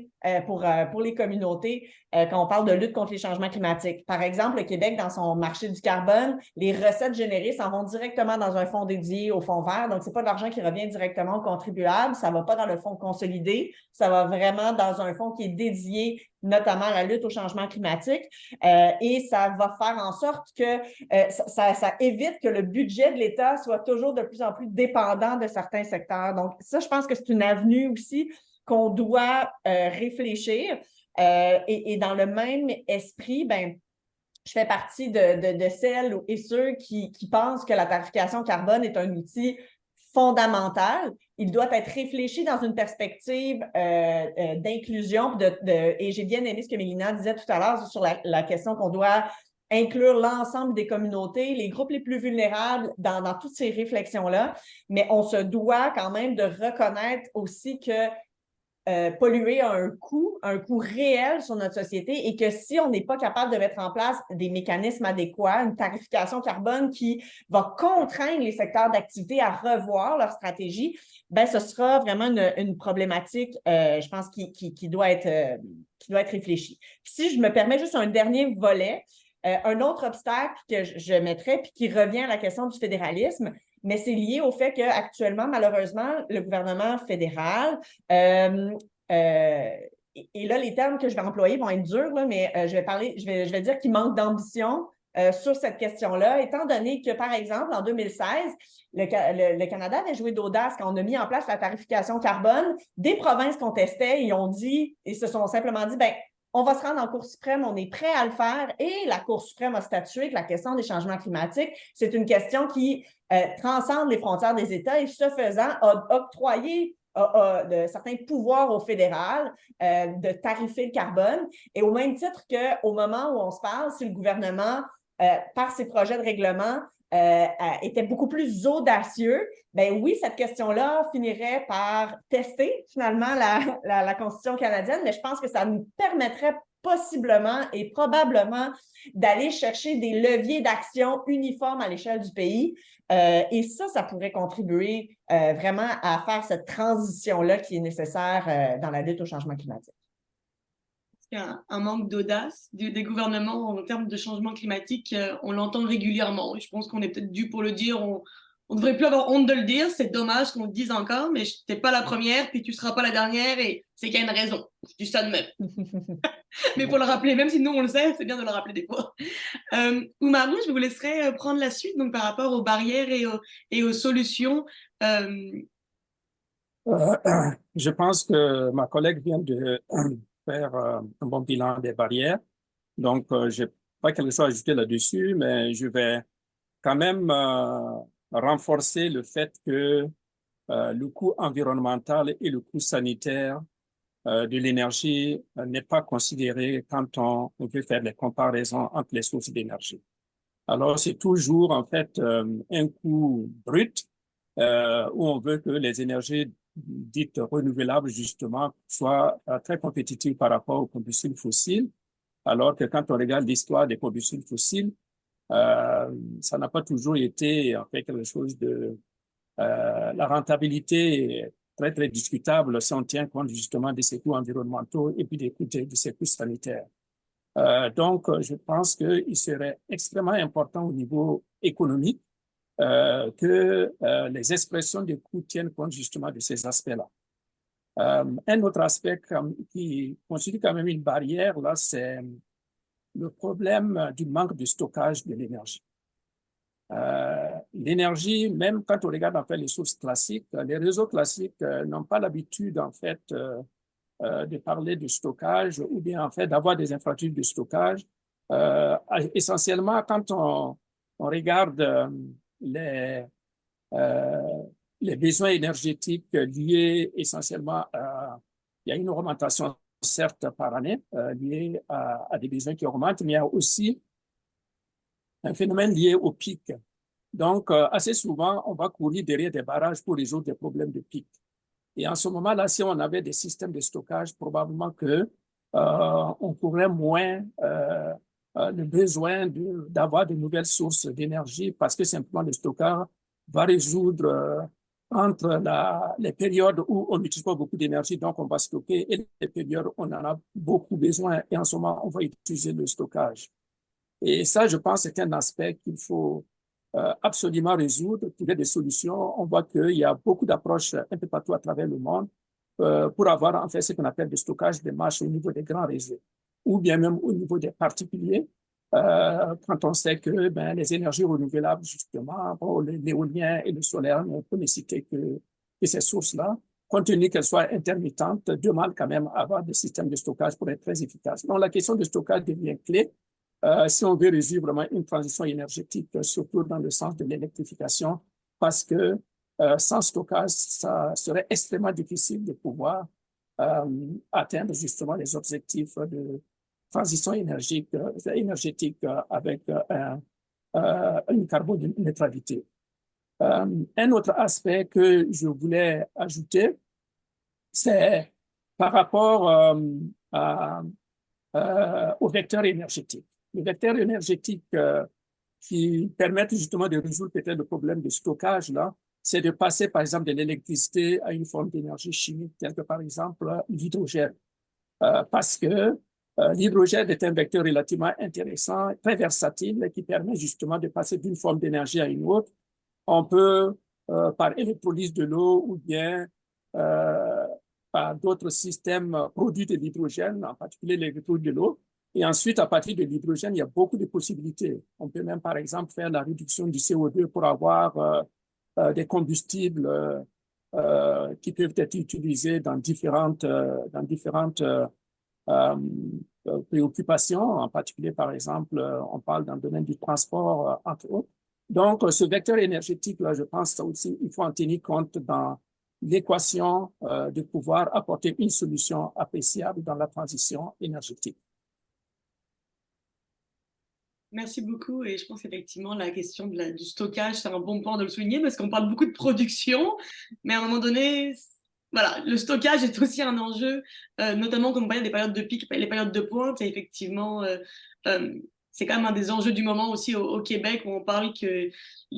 pour les communautés quand on parle de lutte contre les changements climatiques. Par exemple, le Québec, dans son marché du carbone, les recettes générées s'en vont directement dans un fonds dédié au fonds vert. Donc, ce n'est pas de l'argent qui revient directement aux contribuables. Ça ne va pas dans le fonds consolidé. Ça va vraiment dans un fonds qui est dédié notamment à la lutte au changement climatique. Et ça va faire en sorte que ça évite que le budget de l'État soit toujours de plus en plus dépendant de certains secteurs. Donc, ça, je pense que c'est une avenue aussi qu'on doit réfléchir. Et dans le même esprit, ben, je fais partie de celles et ceux qui pensent que la tarification carbone est un outil fondamental. Il doit être réfléchi dans une perspective d'inclusion. Et j'ai bien aimé ce que Mélina disait tout à l'heure sur la question qu'on doit inclure l'ensemble des communautés, les groupes les plus vulnérables dans toutes ces réflexions-là. Mais on se doit quand même de reconnaître aussi que polluer a un coût réel sur notre société et que si on n'est pas capable de mettre en place des mécanismes adéquats, une tarification carbone qui va contraindre les secteurs d'activité à revoir leur stratégie, ben ce sera vraiment une problématique, je pense, qui doit être réfléchie. Si je me permets juste un dernier volet, un autre obstacle que je mettrais, puis qui revient à la question du fédéralisme, mais c'est lié au fait qu'actuellement, malheureusement, le gouvernement fédéral, et là, les termes que je vais employer vont être durs, là, mais je vais dire qu'il manque d'ambition sur cette question-là, étant donné que, par exemple, en 2016, le Canada avait joué d'audace quand on a mis en place la tarification carbone. Des provinces contestaient, ils ont dit, et se sont simplement dit, ben on va se rendre en Cour suprême, on est prêt à le faire et la Cour suprême a statué que la question des changements climatiques, c'est une question qui transcende les frontières des États et ce faisant a octroyé de certains pouvoirs au fédéral de tarifer le carbone. Et au même titre qu'au moment où on se parle, si le gouvernement, par ses projets de règlement, était beaucoup plus audacieux, ben oui, cette question-là finirait par tester finalement la Constitution canadienne, mais je pense que ça nous permettrait possiblement et probablement d'aller chercher des leviers d'action uniformes à l'échelle du pays. Et ça pourrait contribuer vraiment à faire cette transition-là qui est nécessaire dans la lutte au changement climatique. Il y a un manque d'audace des gouvernements en termes de changement climatique, on l'entend régulièrement. Je pense qu'on est peut-être dû pour le dire, on devrait plus avoir honte de le dire, c'est dommage qu'on le dise encore, mais t'es pas la première, puis tu seras pas la dernière, et c'est qu'il y a une raison. Je dis ça de même. Mais pour le rappeler, même si nous on le sait, c'est bien de le rappeler des fois. Oumarou, je vous laisserai prendre la suite donc, par rapport aux barrières et aux solutions. Je pense que ma collègue vient de faire un bon bilan des barrières. Donc, je n'ai pas quelque chose à ajouter là-dessus, mais je vais quand même renforcer le fait que le coût environnemental et le coût sanitaire de l'énergie n'est pas considéré quand on veut faire des comparaisons entre les sources d'énergie. Alors, c'est toujours en fait un coût brut où on veut que les énergies dites renouvelables, justement, soient très compétitives par rapport aux combustibles fossiles, alors que quand on regarde l'histoire des combustibles fossiles, ça n'a pas toujours été en fait quelque chose de... la rentabilité est très, très discutable si on tient compte justement de ces coûts environnementaux et puis de ces coûts sanitaires. Donc, je pense qu'il serait extrêmement important au niveau économique que les expressions des coûts tiennent compte justement de ces aspects-là. Un autre aspect qui constitue quand même une barrière, là, c'est le problème du manque de stockage de l'énergie. L'énergie, même quand on regarde en fait les sources classiques, les réseaux classiques n'ont pas l'habitude en fait de parler de stockage ou bien en fait d'avoir des infrastructures de stockage. Essentiellement, quand on regarde les besoins énergétiques liés essentiellement il y a une augmentation certes par année liée à des besoins qui augmentent, mais il y a aussi un phénomène lié au pic. Donc, assez souvent, on va courir derrière des barrages pour résoudre des problèmes de pic. Et en ce moment-là, si on avait des systèmes de stockage, probablement que on pourrait moins le besoin d'avoir de nouvelles sources d'énergie parce que simplement le stockage va résoudre entre les périodes où on n'utilise pas beaucoup d'énergie, donc on va stocker, et les périodes où on en a beaucoup besoin, et en ce moment, on va utiliser le stockage. Et ça, je pense, c'est un aspect qu'il faut absolument résoudre, trouver des solutions. On voit qu'il y a beaucoup d'approches un peu partout à travers le monde pour avoir en fait ce qu'on appelle le stockage des marches au niveau des grands réseaux, ou bien même au niveau des particuliers, quand on sait que les énergies renouvelables, justement, bon, l'éolien et le solaire, on peut ne citer que ces sources-là, compte tenu qu'elles soient intermittentes, demandent quand même avoir des systèmes de stockage pour être très efficaces. Donc, la question de stockage devient clé. Si on veut résoudre vraiment une transition énergétique, surtout dans le sens de l'électrification, parce que sans stockage, ça serait extrêmement difficile de pouvoir atteindre justement les objectifs de transition énergétique avec une carboneutralité. Un autre aspect que je voulais ajouter, c'est par rapport au vecteur énergétique. Les vecteurs énergétiques qui permettent justement de résoudre peut-être le problème de stockage, là, c'est de passer, par exemple, de l'électricité à une forme d'énergie chimique, telle que, par exemple, l'hydrogène. Parce que l'hydrogène est un vecteur relativement intéressant, très versatile, qui permet justement de passer d'une forme d'énergie à une autre. On peut, par électrolyse de l'eau ou bien par d'autres systèmes, produits de l'hydrogène, en particulier l'électrolyse de l'eau. Et ensuite, à partir de l'hydrogène, il y a beaucoup de possibilités. On peut même, par exemple, faire la réduction du CO2 pour avoir des combustibles qui peuvent être utilisés dans différentes préoccupations. En particulier, par exemple, on parle dans le domaine du transport, entre autres. Donc, ce vecteur énergétique-là, je pense aussi, il faut en tenir compte dans l'équation de pouvoir apporter une solution appréciable dans la transition énergétique. Merci beaucoup. Et je pense qu'effectivement, la question du stockage, c'est un bon point de le souligner parce qu'on parle beaucoup de production, mais à un moment donné, voilà, le stockage est aussi un enjeu, notamment quand on parle des périodes de pic, les périodes de pointe. Et effectivement, c'est quand même un des enjeux du moment aussi au Québec, où on parle que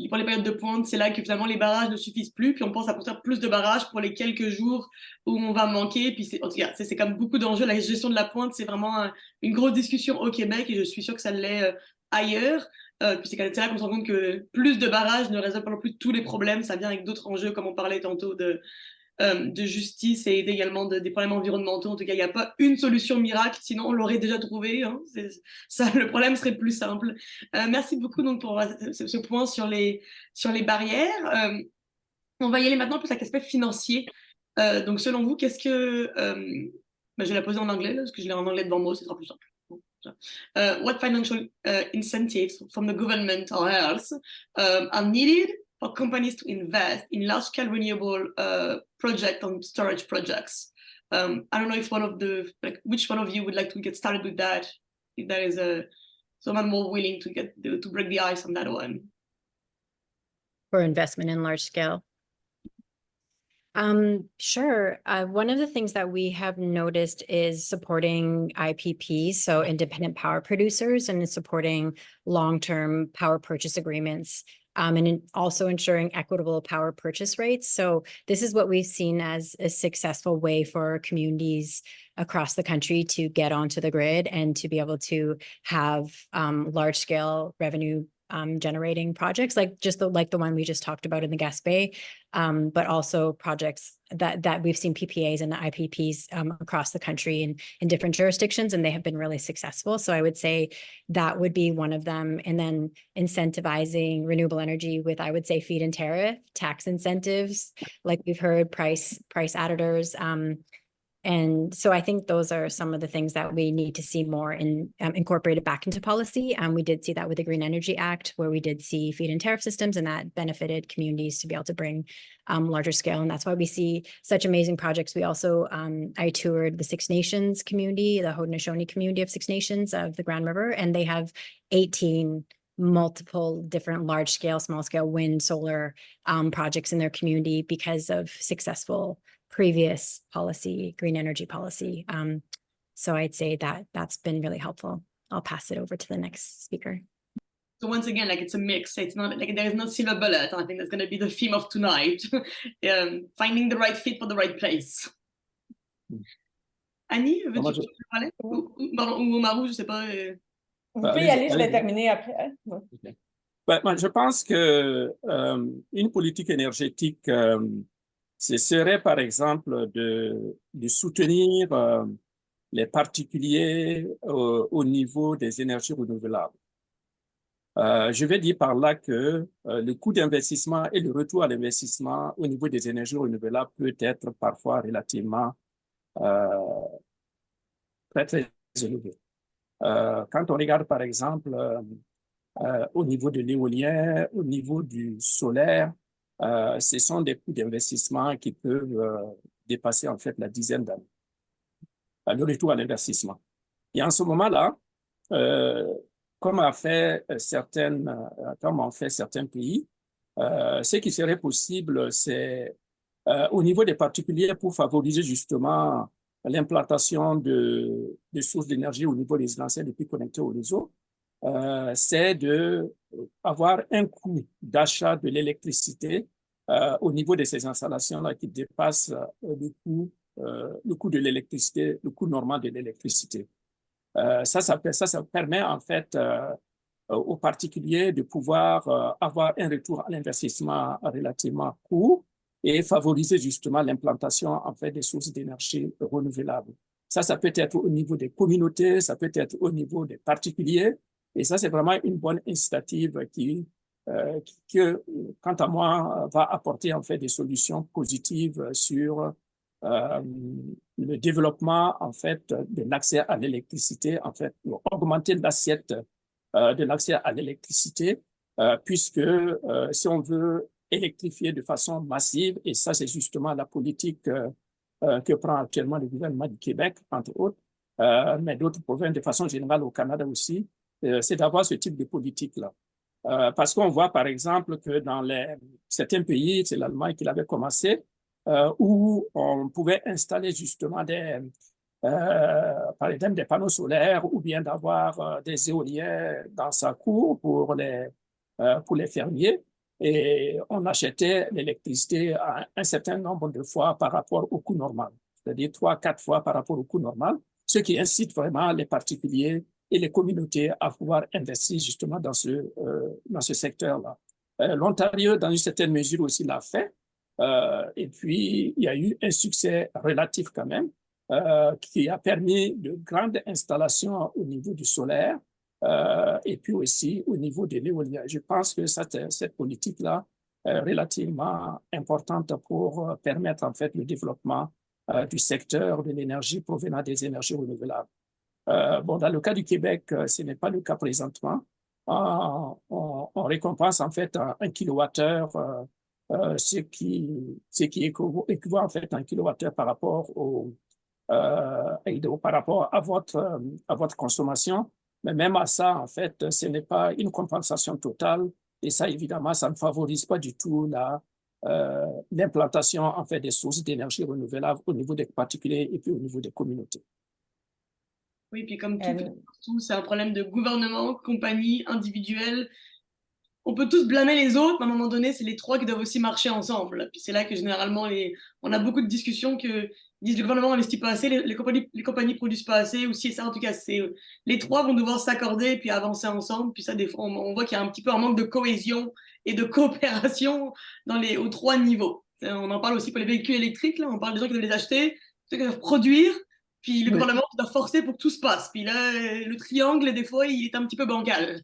pour les périodes de pointe, c'est là que finalement les barrages ne suffisent plus, puis on pense à construire plus de barrages pour les quelques jours où on va manquer. Puis en tout cas, c'est quand même beaucoup d'enjeux. La gestion de la pointe, c'est vraiment une grosse discussion au Québec, et je suis sûre que ça l'est ailleurs. Puis c'est là qu'on se rend compte que plus de barrages ne résolvent pas non plus tous les problèmes. Ça vient avec d'autres enjeux, comme on parlait tantôt de justice et également des problèmes environnementaux. En tout cas, il n'y a pas une solution miracle, sinon on l'aurait déjà trouvé. Hein. Ça, le problème serait plus simple. Merci beaucoup donc pour ce point sur les barrières. On va y aller maintenant plus à l'aspect financier. Donc selon vous, qu'est-ce que... je vais la poser en anglais, là, parce que je l'ai en anglais devant moi, ce sera plus simple. What financial incentives from the government or else are needed for companies to invest in large-scale renewable projects and storage projects? I don't know if which one of you would like to get started with that? If there is someone more willing to break the ice on that one. For investment in large scale. Sure. One of the things that we have noticed is supporting IPPs, so independent power producers, and supporting long-term power purchase agreements, and also ensuring equitable power purchase rates. So this is what we've seen as a successful way for communities across the country to get onto the grid and to be able to have large-scale revenue generating projects like the one we just talked about in the Gaspé, but also projects that we've seen PPAs and IPPs across the country in different jurisdictions, and they have been really successful. So I would say that would be one of them. And then incentivizing renewable energy with, I would say, feed and tariff, tax incentives, like we've heard, price adders. And so I think those are some of the things that we need to see more incorporated back into policy. We did see that with the Green Energy Act, where we did see feed and tariff systems, and that benefited communities to be able to bring larger scale. And that's why we see such amazing projects. We also, I toured the Six Nations community, the Haudenosaunee community of Six Nations of the Grand River, and they have 18 multiple different large scale, small scale wind, solar projects in their community because of successful previous policy, green energy policy. So I'd say that that's been really helpful. I'll pass it over to the next speaker. So once again, like it's a mix. It's not like there is no silver bullet. I think that's going to be the theme of tonight. Finding the right fit for the right place. Annie, veux-tu parler? Pardon, ou Maru, je sais pas. Vous pouvez y aller, je vais terminer après. Ouais. Okay. Moi, je pense que une politique énergétique, ce serait par exemple de soutenir les particuliers au niveau des énergies renouvelables. Je vais dire par là que le coût d'investissement et le retour à l'investissement au niveau des énergies renouvelables peut être parfois relativement très, très élevé. Quand on regarde par exemple au niveau de l'éolien, au niveau du solaire, ce sont des coûts d'investissement qui peuvent dépasser en fait la dizaine d'années. Le retour à l'investissement. Et en ce moment-là, comme ont fait certains pays, ce qui serait possible, c'est au niveau des particuliers pour favoriser justement l'implantation de sources d'énergie au niveau résidentiel et puis connectées au réseau, c'est d'avoir un coût d'achat de l'électricité au niveau de ces installations-là qui dépasse le coût de l'électricité, le coût normal de l'électricité. Ça permet en fait aux particuliers de pouvoir avoir un retour à l'investissement relativement court et favoriser justement l'implantation en fait des sources d'énergie renouvelables. Ça peut être au niveau des communautés, ça peut être au niveau des particuliers, et ça c'est vraiment une bonne initiative qui, quant à moi, va apporter en fait des solutions positives sur le développement en fait de l'accès à l'électricité, en fait, augmenter l'assiette de l'accès à l'électricité, puisque si on veut électrifier de façon massive, et ça c'est justement la politique que prend actuellement le gouvernement du Québec, entre autres, mais d'autres provinces de façon générale au Canada aussi, c'est d'avoir ce type de politique-là. Parce qu'on voit par exemple que dans certains pays, c'est l'Allemagne qui l'avait commencé, où on pouvait installer justement par exemple des panneaux solaires ou bien d'avoir des éoliens dans sa cour pour les fermiers, et on achetait l'électricité un certain nombre de fois par rapport au coût normal, c'est-à-dire 3-4 fois par rapport au coût normal, ce qui incite vraiment les particuliers et les communautés à pouvoir investir justement dans ce secteur-là. L'Ontario, dans une certaine mesure aussi, l'a fait. Et puis, il y a eu un succès relatif quand même, qui a permis de grandes installations au niveau du solaire et puis aussi au niveau de l'éolien. Je pense que cette politique-là est relativement importante pour permettre en fait le développement du secteur de l'énergie provenant des énergies renouvelables. Dans le cas du Québec, ce n'est pas le cas présentement. On récompense en fait un kilowattheure, ce qui équivaut en fait à 1 kilowattheure par rapport à votre consommation. Mais même à ça, en fait, ce n'est pas une compensation totale. Et ça, évidemment, ça ne favorise pas du tout l'implantation en fait des sources d'énergie renouvelables au niveau des particuliers et puis au niveau des communautés. Oui, puis comme tout, c'est un problème de gouvernement, compagnie, individuel. On peut tous blâmer les autres, mais à un moment donné, c'est les trois qui doivent aussi marcher ensemble. Puis c'est là que généralement, on a beaucoup de discussions qui disent le gouvernement n'investit pas assez, les compagnies produisent pas assez, ou si ça, en tout cas, les trois vont devoir s'accorder puis avancer ensemble. Puis ça, des fois, on voit qu'il y a un petit peu un manque de cohésion et de coopération aux trois niveaux. On en parle aussi pour les véhicules électriques, là, on parle des gens qui doivent les acheter, ceux qui doivent produire, puis le gouvernement doit forcer pour que tout se passe. Puis là, le triangle, des fois, il est un petit peu bancal.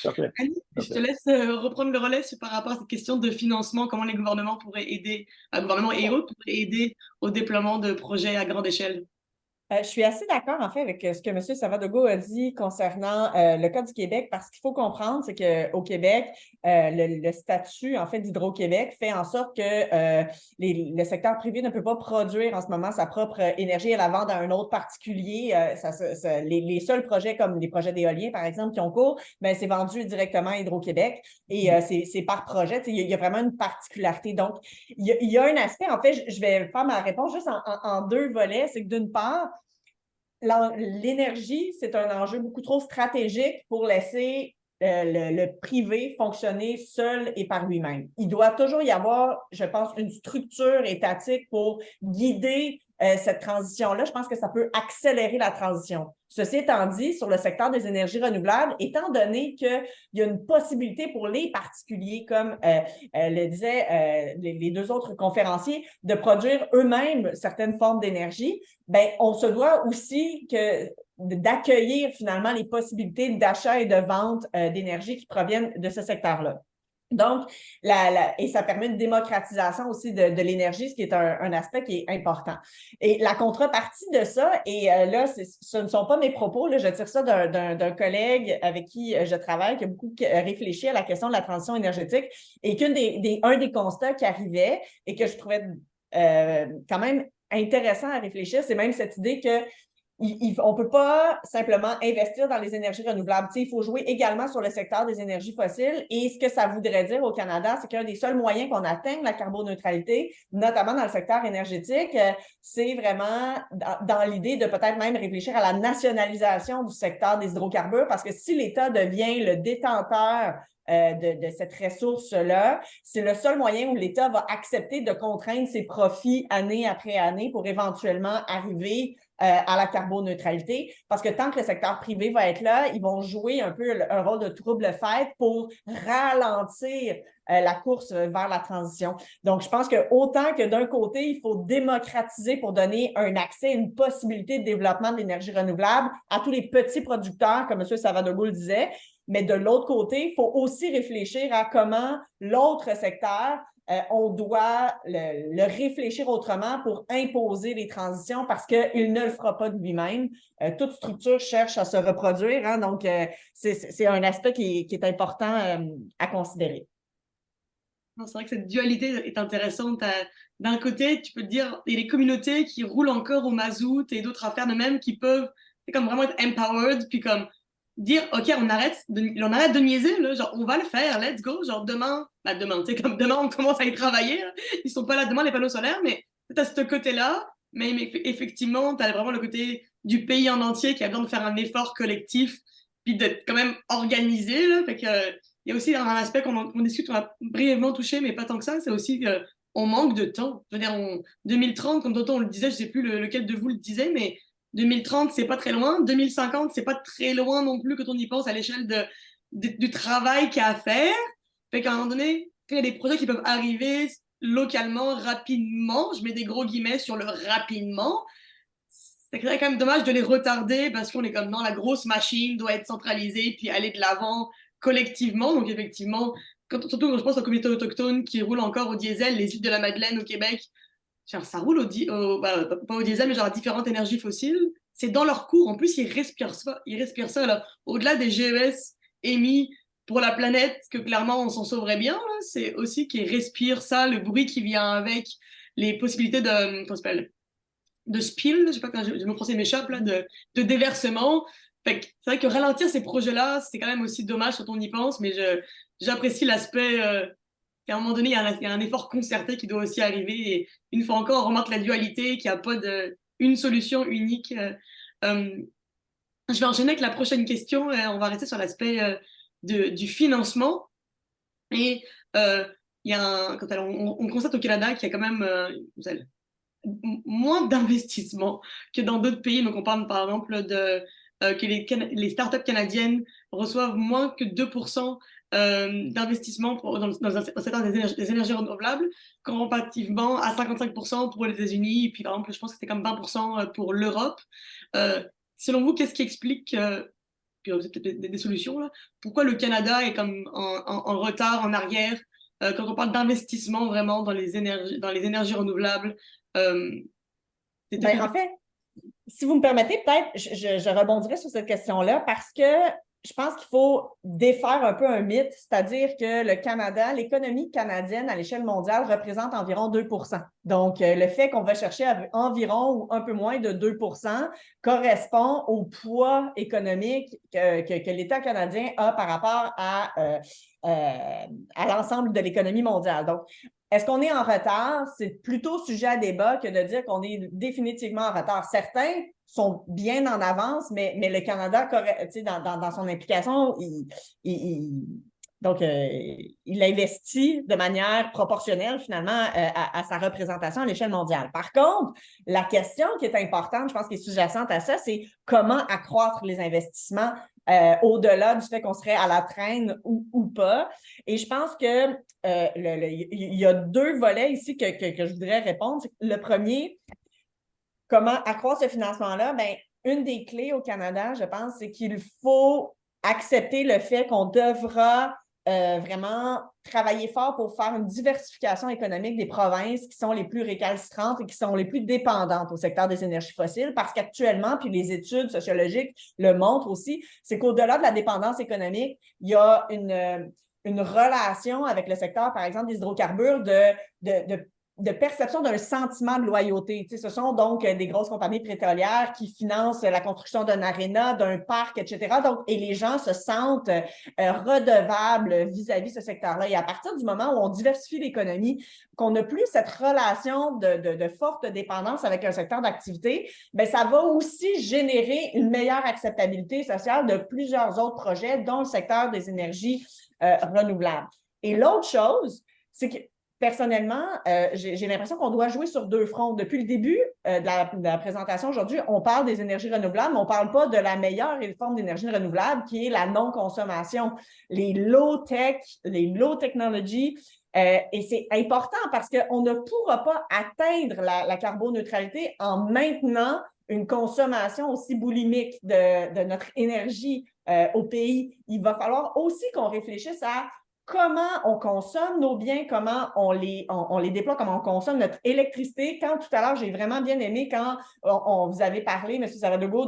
Okay. Annie, je te laisse reprendre le relais par rapport à cette question de financement, comment les gouvernements pourraient aider, gouvernements et autres pourraient aider au déploiement de projets à grande échelle. Je suis assez d'accord, en fait, avec ce que M. Savadogo a dit concernant le cas du Québec, parce qu'il faut comprendre, c'est qu'au Québec, le statut, en fait, d'Hydro-Québec fait en sorte que le secteur privé ne peut pas produire en ce moment sa propre énergie et la vendre à un autre particulier. Les seuls projets, comme les projets d'éolien, par exemple, qui ont cours, ben, c'est vendu directement à Hydro-Québec et c'est par projet. Il y a vraiment une particularité. Donc, il y a un aspect, en fait, je vais faire ma réponse juste en deux volets. C'est que d'une part, l'énergie, c'est un enjeu beaucoup trop stratégique pour laisser le privé fonctionner seul et par lui-même. Il doit toujours y avoir, je pense, une structure étatique pour guider cette transition-là. Je pense que ça peut accélérer la transition. Ceci étant dit, sur le secteur des énergies renouvelables, étant donné qu'il y a une possibilité pour les particuliers, comme le disaient les deux autres conférenciers, de produire eux-mêmes certaines formes d'énergie, ben, on se doit aussi d'accueillir finalement les possibilités d'achat et de vente d'énergie qui proviennent de ce secteur-là. Donc, et ça permet une démocratisation aussi de l'énergie, ce qui est un aspect qui est important. Et la contrepartie de ça, et là, ce ne sont pas mes propos, là, je tire ça d'un collègue avec qui je travaille, qui a beaucoup réfléchi à la question de la transition énergétique, et qu'un des constats qui arrivait et que je trouvais quand même intéressant à réfléchir, c'est même cette idée que on ne peut pas simplement investir dans les énergies renouvelables. Tu sais, il faut jouer également sur le secteur des énergies fossiles. Et ce que ça voudrait dire au Canada, c'est qu'un des seuls moyens qu'on atteigne la carboneutralité, notamment dans le secteur énergétique, c'est vraiment dans l'idée de peut-être même réfléchir à la nationalisation du secteur des hydrocarbures, parce que si l'État devient le détenteur de cette ressource-là, c'est le seul moyen où l'État va accepter de contraindre ses profits année après année pour éventuellement arriver à la carboneutralité, parce que tant que le secteur privé va être là, ils vont jouer un peu un rôle de trouble-fête pour ralentir la course vers la transition. Donc, je pense que autant que d'un côté, il faut démocratiser pour donner un accès, une possibilité de développement de l'énergie renouvelable à tous les petits producteurs, comme M. Savadogo le disait, mais de l'autre côté, il faut aussi réfléchir à comment l'autre secteur on doit le réfléchir autrement pour imposer les transitions parce qu'il ne le fera pas de lui-même. Toute structure cherche à se reproduire, hein, donc c'est un aspect qui est important à considérer. C'est vrai que cette dualité est intéressante. D'un côté, tu peux te dire, il y a des communautés qui roulent encore au mazout et d'autres à faire de même qui peuvent comme vraiment être empowered, puis comme dire, OK, on arrête de niaiser, là, genre, on va le faire, let's go, genre, demain, tu sais, comme demain, on commence à y travailler, là. Ils sont pas là demain, les panneaux solaires, mais t'as ce côté-là, mais effectivement, t'as vraiment le côté du pays en entier qui a besoin de faire un effort collectif, puis d'être quand même organisé, là, fait que, il y a aussi un aspect qu'on discute, on a brièvement touché, mais pas tant que ça, c'est aussi on manque de temps. Je veux dire, 2030, comme Tonton on le disait, je sais plus lequel de vous le disait, mais 2030, c'est pas très loin. 2050, c'est pas très loin non plus quand on y pense à l'échelle du travail qu'il y a à faire. Fait qu'à un moment donné, quand il y a des projets qui peuvent arriver localement, rapidement, je mets des gros guillemets sur le rapidement, c'est quand même dommage de les retarder parce qu'on est comme non, la grosse machine doit être centralisée puis aller de l'avant collectivement. Donc effectivement, surtout quand je pense aux communautés autochtones qui roulent encore au diesel, les îles de la Madeleine au Québec, genre, ça roule pas au diesel, mais genre à différentes énergies fossiles. C'est dans leur cours. En plus, ils respirent ça. Ils respirent ça. Là. Au-delà des GES émis pour la planète, que clairement on s'en sauverait bien, là, c'est aussi qu'ils respirent ça, le bruit qui vient avec, les possibilités de, comment ça s'appelle, de spill, je sais pas quand mon français m'échappe, là, de déversement. Fait que c'est vrai que ralentir ces projets-là, c'est quand même aussi dommage quand on y pense, mais j'apprécie l'aspect qu'à un moment donné, il y a un effort concerté qui doit aussi arriver. Et une fois encore, on remarque la dualité, qu'il n'y a pas une solution unique. Je vais enchaîner avec la prochaine question. On va rester sur l'aspect du financement. Et il y a on constate au Canada qu'il y a quand même moins d'investissement que dans d'autres pays. Donc, on parle par exemple que les startups canadiennes reçoivent moins que 2% d'investissement dans un secteur des énergies renouvelables, comparativement à 55% pour les États-Unis, et puis par exemple, je pense que c'était comme 20% pour l'Europe. Selon vous, qu'est-ce qui explique, puis vous avez peut-être des solutions, là, pourquoi le Canada est comme en retard, en arrière, quand on parle d'investissement vraiment dans les énergies renouvelables? En fait, Si vous me permettez, peut-être, je rebondirai sur cette question-là parce que je pense qu'il faut défaire un peu un mythe, c'est-à-dire que le Canada, l'économie canadienne à l'échelle mondiale représente environ 2 %. Donc, le fait qu'on va chercher environ ou un peu moins de 2 % correspond au poids économique que l'État canadien a par rapport à l'ensemble de l'économie mondiale. Donc, est-ce qu'on est en retard? C'est plutôt sujet à débat que de dire qu'on est définitivement en retard. Certains sont bien en avance, mais le Canada, dans son implication, il investit de manière proportionnelle, finalement, à sa représentation à l'échelle mondiale. Par contre, la question qui est importante, je pense, qui est sous-jacente à ça, c'est comment accroître les investissements au-delà du fait qu'on serait à la traîne ou pas. Et je pense que il y a deux volets ici que je voudrais répondre. Le premier, comment accroître ce financement-là? Bien, une des clés au Canada, je pense, c'est qu'il faut accepter le fait qu'on devra vraiment travailler fort pour faire une diversification économique des provinces qui sont les plus récalcitrantes et qui sont les plus dépendantes au secteur des énergies fossiles, parce qu'actuellement, puis les études sociologiques le montrent aussi, c'est qu'au-delà de la dépendance économique, il y a une relation avec le secteur, par exemple, des hydrocarbures de perception d'un sentiment de loyauté. Tu sais, ce sont donc des grosses compagnies pétrolières qui financent la construction d'un aréna, d'un parc, etc. Donc, et les gens se sentent redevables vis-à-vis de ce secteur-là. Et à partir du moment où on diversifie l'économie, qu'on n'a plus cette relation de forte dépendance avec un secteur d'activité, bien, ça va aussi générer une meilleure acceptabilité sociale de plusieurs autres projets, dont le secteur des énergies renouvelables. Et l'autre chose, c'est que personnellement, j'ai l'impression qu'on doit jouer sur deux fronts. Depuis le début de la présentation aujourd'hui, on parle des énergies renouvelables, mais on ne parle pas de la meilleure forme d'énergie renouvelable qui est la non-consommation, les low-tech, les low-technology. Et c'est important parce qu'on ne pourra pas atteindre la carboneutralité en maintenant une consommation aussi boulimique de notre énergie au pays. Il va falloir aussi qu'on réfléchisse à comment on consomme nos biens, comment on les déploie, comment on consomme notre électricité. Quand tout à l'heure, j'ai vraiment bien aimé quand vous avez parlé, M. Savadogo,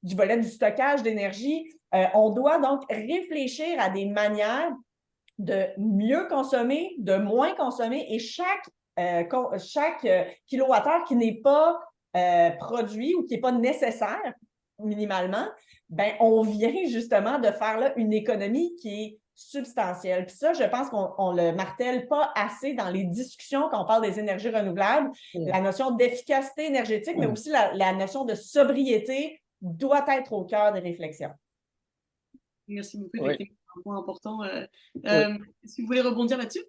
du volet du stockage d'énergie. On doit donc réfléchir à des manières de mieux consommer, de moins consommer, et chaque kilowattheure qui n'est pas produit ou qui n'est pas nécessaire minimalement, ben, on vient justement de faire là une économie qui est substantielle. Puis ça, je pense qu'on ne le martèle pas assez dans les discussions quand on parle des énergies renouvelables. La notion d'efficacité énergétique, mais aussi la notion de sobriété doit être au cœur des réflexions. Merci beaucoup. Oui. C'est un point important. Oui. Est-ce que vous voulez rebondir là-dessus?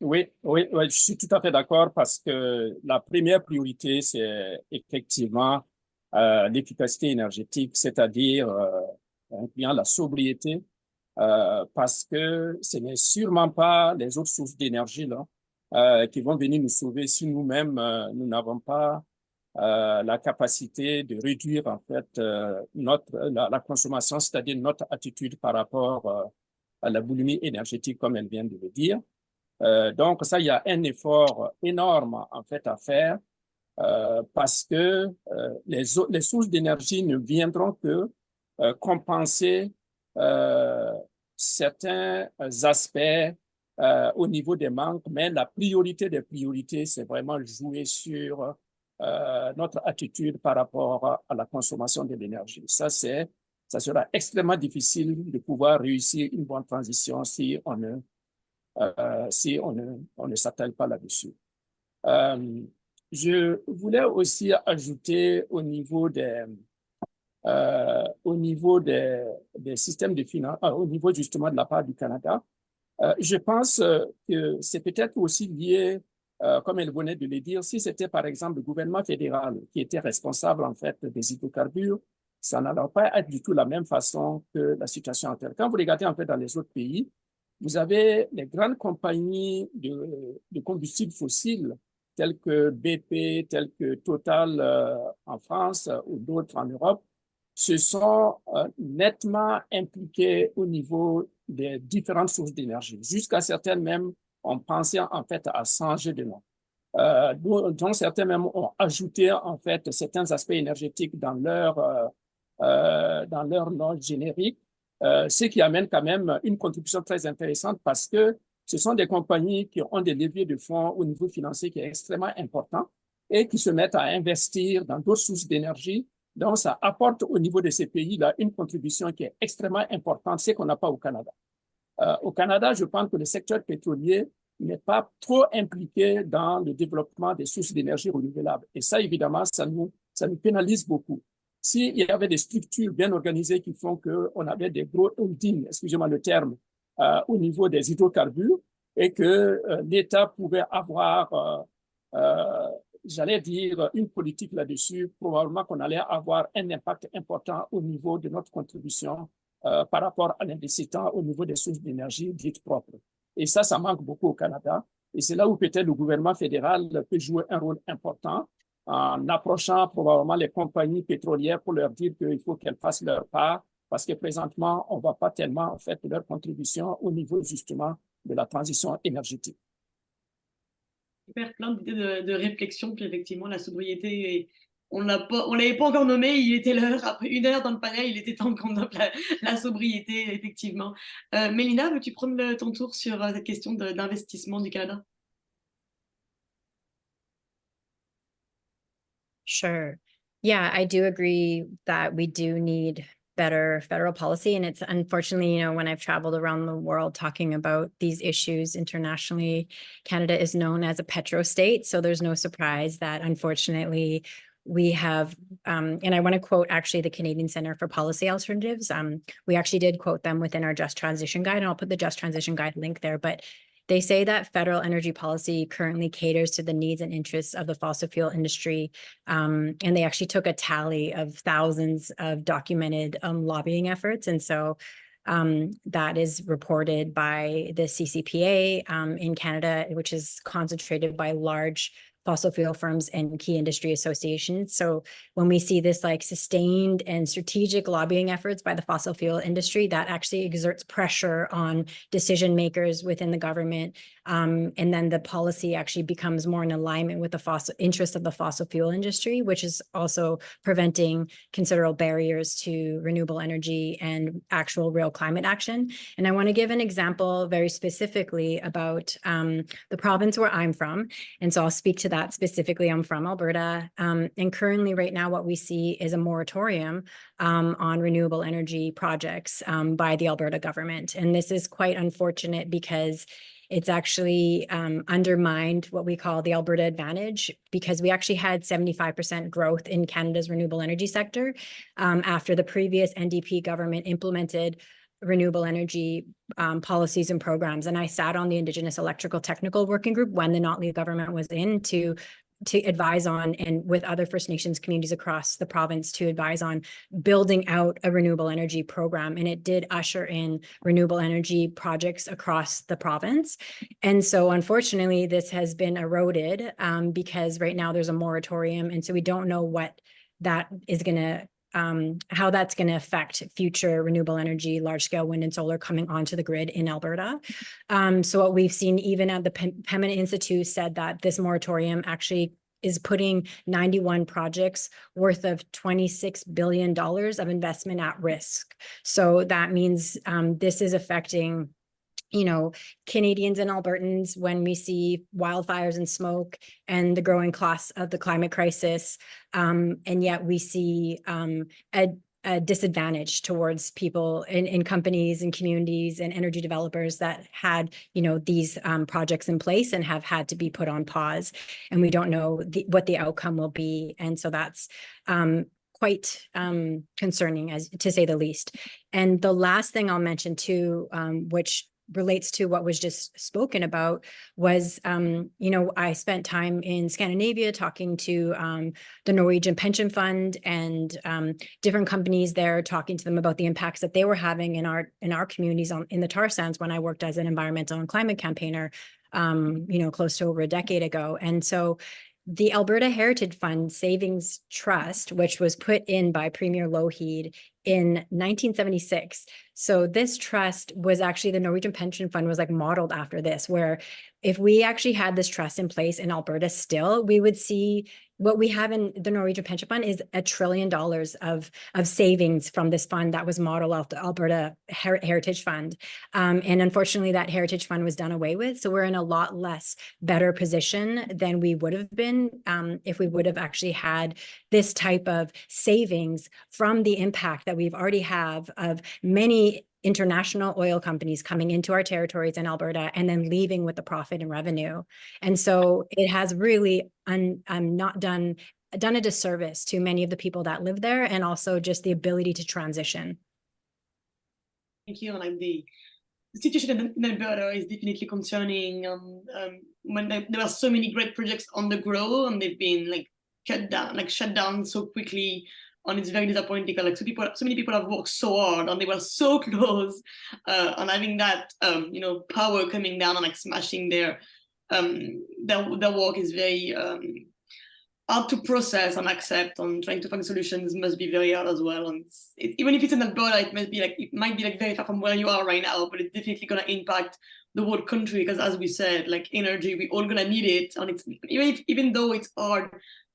Oui, je suis tout à fait d'accord parce que la première priorité, c'est effectivement l'efficacité énergétique, c'est-à-dire incluant la sobriété, parce que ce n'est sûrement pas les autres sources d'énergie là qui vont venir nous sauver si nous-mêmes nous n'avons pas la capacité de réduire en fait la consommation, c'est-à-dire notre attitude par rapport à la boulimie énergétique, comme elle vient de le dire. Donc ça, il y a un effort énorme en fait à faire parce que les sources d'énergie ne viendront que compenser certains aspects au niveau des manques, mais la priorité des priorités, c'est vraiment jouer sur notre attitude par rapport à la consommation de l'énergie. Ça sera extrêmement difficile de pouvoir réussir une bonne transition si on ne s'attelle pas là-dessus. Je voulais aussi ajouter au niveau des systèmes de finance, au niveau justement de la part du Canada, je pense que c'est peut-être aussi lié, comme elle venait de le dire, si c'était par exemple le gouvernement fédéral qui était responsable en fait des hydrocarbures, ça n'allait pas être du tout la même façon que la situation actuelle. Quand vous regardez en fait dans les autres pays, vous avez les grandes compagnies de combustibles fossiles telles que BP, telles que Total en France ou d'autres en Europe, se sont nettement impliqués au niveau des différentes sources d'énergie. Jusqu'à certaines même, on pensait en fait à changer de nom. dont certains même ont ajouté en fait certains aspects énergétiques dans leur nom générique, ce qui amène quand même une contribution très intéressante parce que ce sont des compagnies qui ont des leviers de fonds au niveau financier qui est extrêmement important et qui se mettent à investir dans d'autres sources d'énergie. Donc, ça apporte au niveau de ces pays-là une contribution qui est extrêmement importante, ce qu'on n'a pas au Canada. Au Canada, je pense que le secteur pétrolier n'est pas trop impliqué dans le développement des sources d'énergie renouvelables. Et ça, évidemment, ça nous pénalise beaucoup. S'il y avait des structures bien organisées qui font qu'on avait des gros holdings, excusez-moi le terme, au niveau des hydrocarbures et que l'État pouvait avoir, j'allais dire, une politique là-dessus, probablement qu'on allait avoir un impact important au niveau de notre contribution par rapport à l'investissement au niveau des sources d'énergie dites propres. Et ça manque beaucoup au Canada. Et c'est là où peut-être le gouvernement fédéral peut jouer un rôle important en approchant probablement les compagnies pétrolières pour leur dire qu'il faut qu'elles fassent leur part, parce que présentement, on ne voit pas tellement en fait leur contribution au niveau justement de la transition énergétique. Super, plein d'idées de réflexion, puis effectivement, la sobriété, on l'avait pas encore nommé, il était l'heure, après 1 heure dans le panel, il était temps qu'on nomme la sobriété, effectivement. Mélina, veux-tu prendre ton tour sur cette question d'investissement du Canada? Sure. Yeah, I do agree that we do need better federal policy. And it's unfortunately, when I've traveled around the world talking about these issues internationally, Canada is known as a petro state. So there's no surprise that unfortunately we have, and I want to quote actually the Canadian Center for Policy Alternatives. We actually did quote them within our Just Transition Guide, and I'll put the Just Transition Guide link there, but they say that federal energy policy currently caters to the needs and interests of the fossil fuel industry. And they actually took a tally of thousands of documented lobbying efforts. And so that is reported by the CCPA in Canada, which is concentrated by large fossil fuel firms and key industry associations. So when we see this like sustained and strategic lobbying efforts by the fossil fuel industry, that actually exerts pressure on decision makers within the government. And then the policy actually becomes more in alignment with the interest of the fossil fuel industry, which is also preventing considerable barriers to renewable energy and actual real climate action. And I want to give an example very specifically about the province where I'm from. And so I'll speak to that specifically. I'm from Alberta. And currently right now, what we see is a moratorium on renewable energy projects by the Alberta government. And this is quite unfortunate because it's actually undermined what we call the Alberta Advantage, because we actually had 75% growth in Canada's renewable energy sector after the previous NDP government implemented renewable energy policies and programs. And I sat on the Indigenous Electrical Technical Working Group when the Notley government was in to advise on, and with other First Nations communities across the province, to advise on building out a renewable energy program. And it did usher in renewable energy projects across the province. And so unfortunately, this has been eroded because right now there's a moratorium. And so we don't know what that is going to how that's going to affect future renewable energy, large-scale wind and solar coming onto the grid in Alberta. So what we've seen, even at the Pembina Institute, said that this moratorium actually is putting 91 projects worth of $26 billion of investment at risk. So that means this is affecting Canadians and Albertans when we see wildfires and smoke and the growing costs of the climate crisis. And yet we see a disadvantage towards people in companies and communities and energy developers that had, these projects in place and have had to be put on pause. And we don't know what the outcome will be. And so that's quite concerning, as to say the least. And the last thing I'll mention too, which relates to what was just spoken about, was, I spent time in Scandinavia talking to the Norwegian Pension Fund and different companies there, talking to them about the impacts that they were having in our communities in the tar sands when I worked as an environmental and climate campaigner, close to over a decade ago. And so the Alberta Heritage Fund Savings Trust, which was put in by Premier Lougheed in 1976. So this trust was actually, the Norwegian Pension Fund was like modeled after this, where if we actually had this trust in place in Alberta still, we would see what we have in the Norwegian Pension Fund is $1 trillion of savings from this fund that was modeled off the Alberta Heritage Fund. And unfortunately, that Heritage Fund was done away with. So we're in a lot less better position than we would have been if we would have actually had this type of savings from the impact that we've already have of many international oil companies coming into our territories in Alberta and then leaving with the profit and revenue. And so it has really not done a disservice to many of the people that live there, and also just the ability to transition. Thank you. Like the situation in Alberta is definitely concerning. When there are so many great projects on the grow and they've been like shut down so quickly. And it's very disappointing. Like so many people have worked so hard, and they were so close on having that, power coming down and like smashing their work is very hard to process and accept. And trying to find solutions must be very hard as well. And even if it's in Alberta, it might be like very far from where you are right now, but it's definitely gonna impact the whole country, because as we said, like energy, we all gonna need it, and it's even though it's hard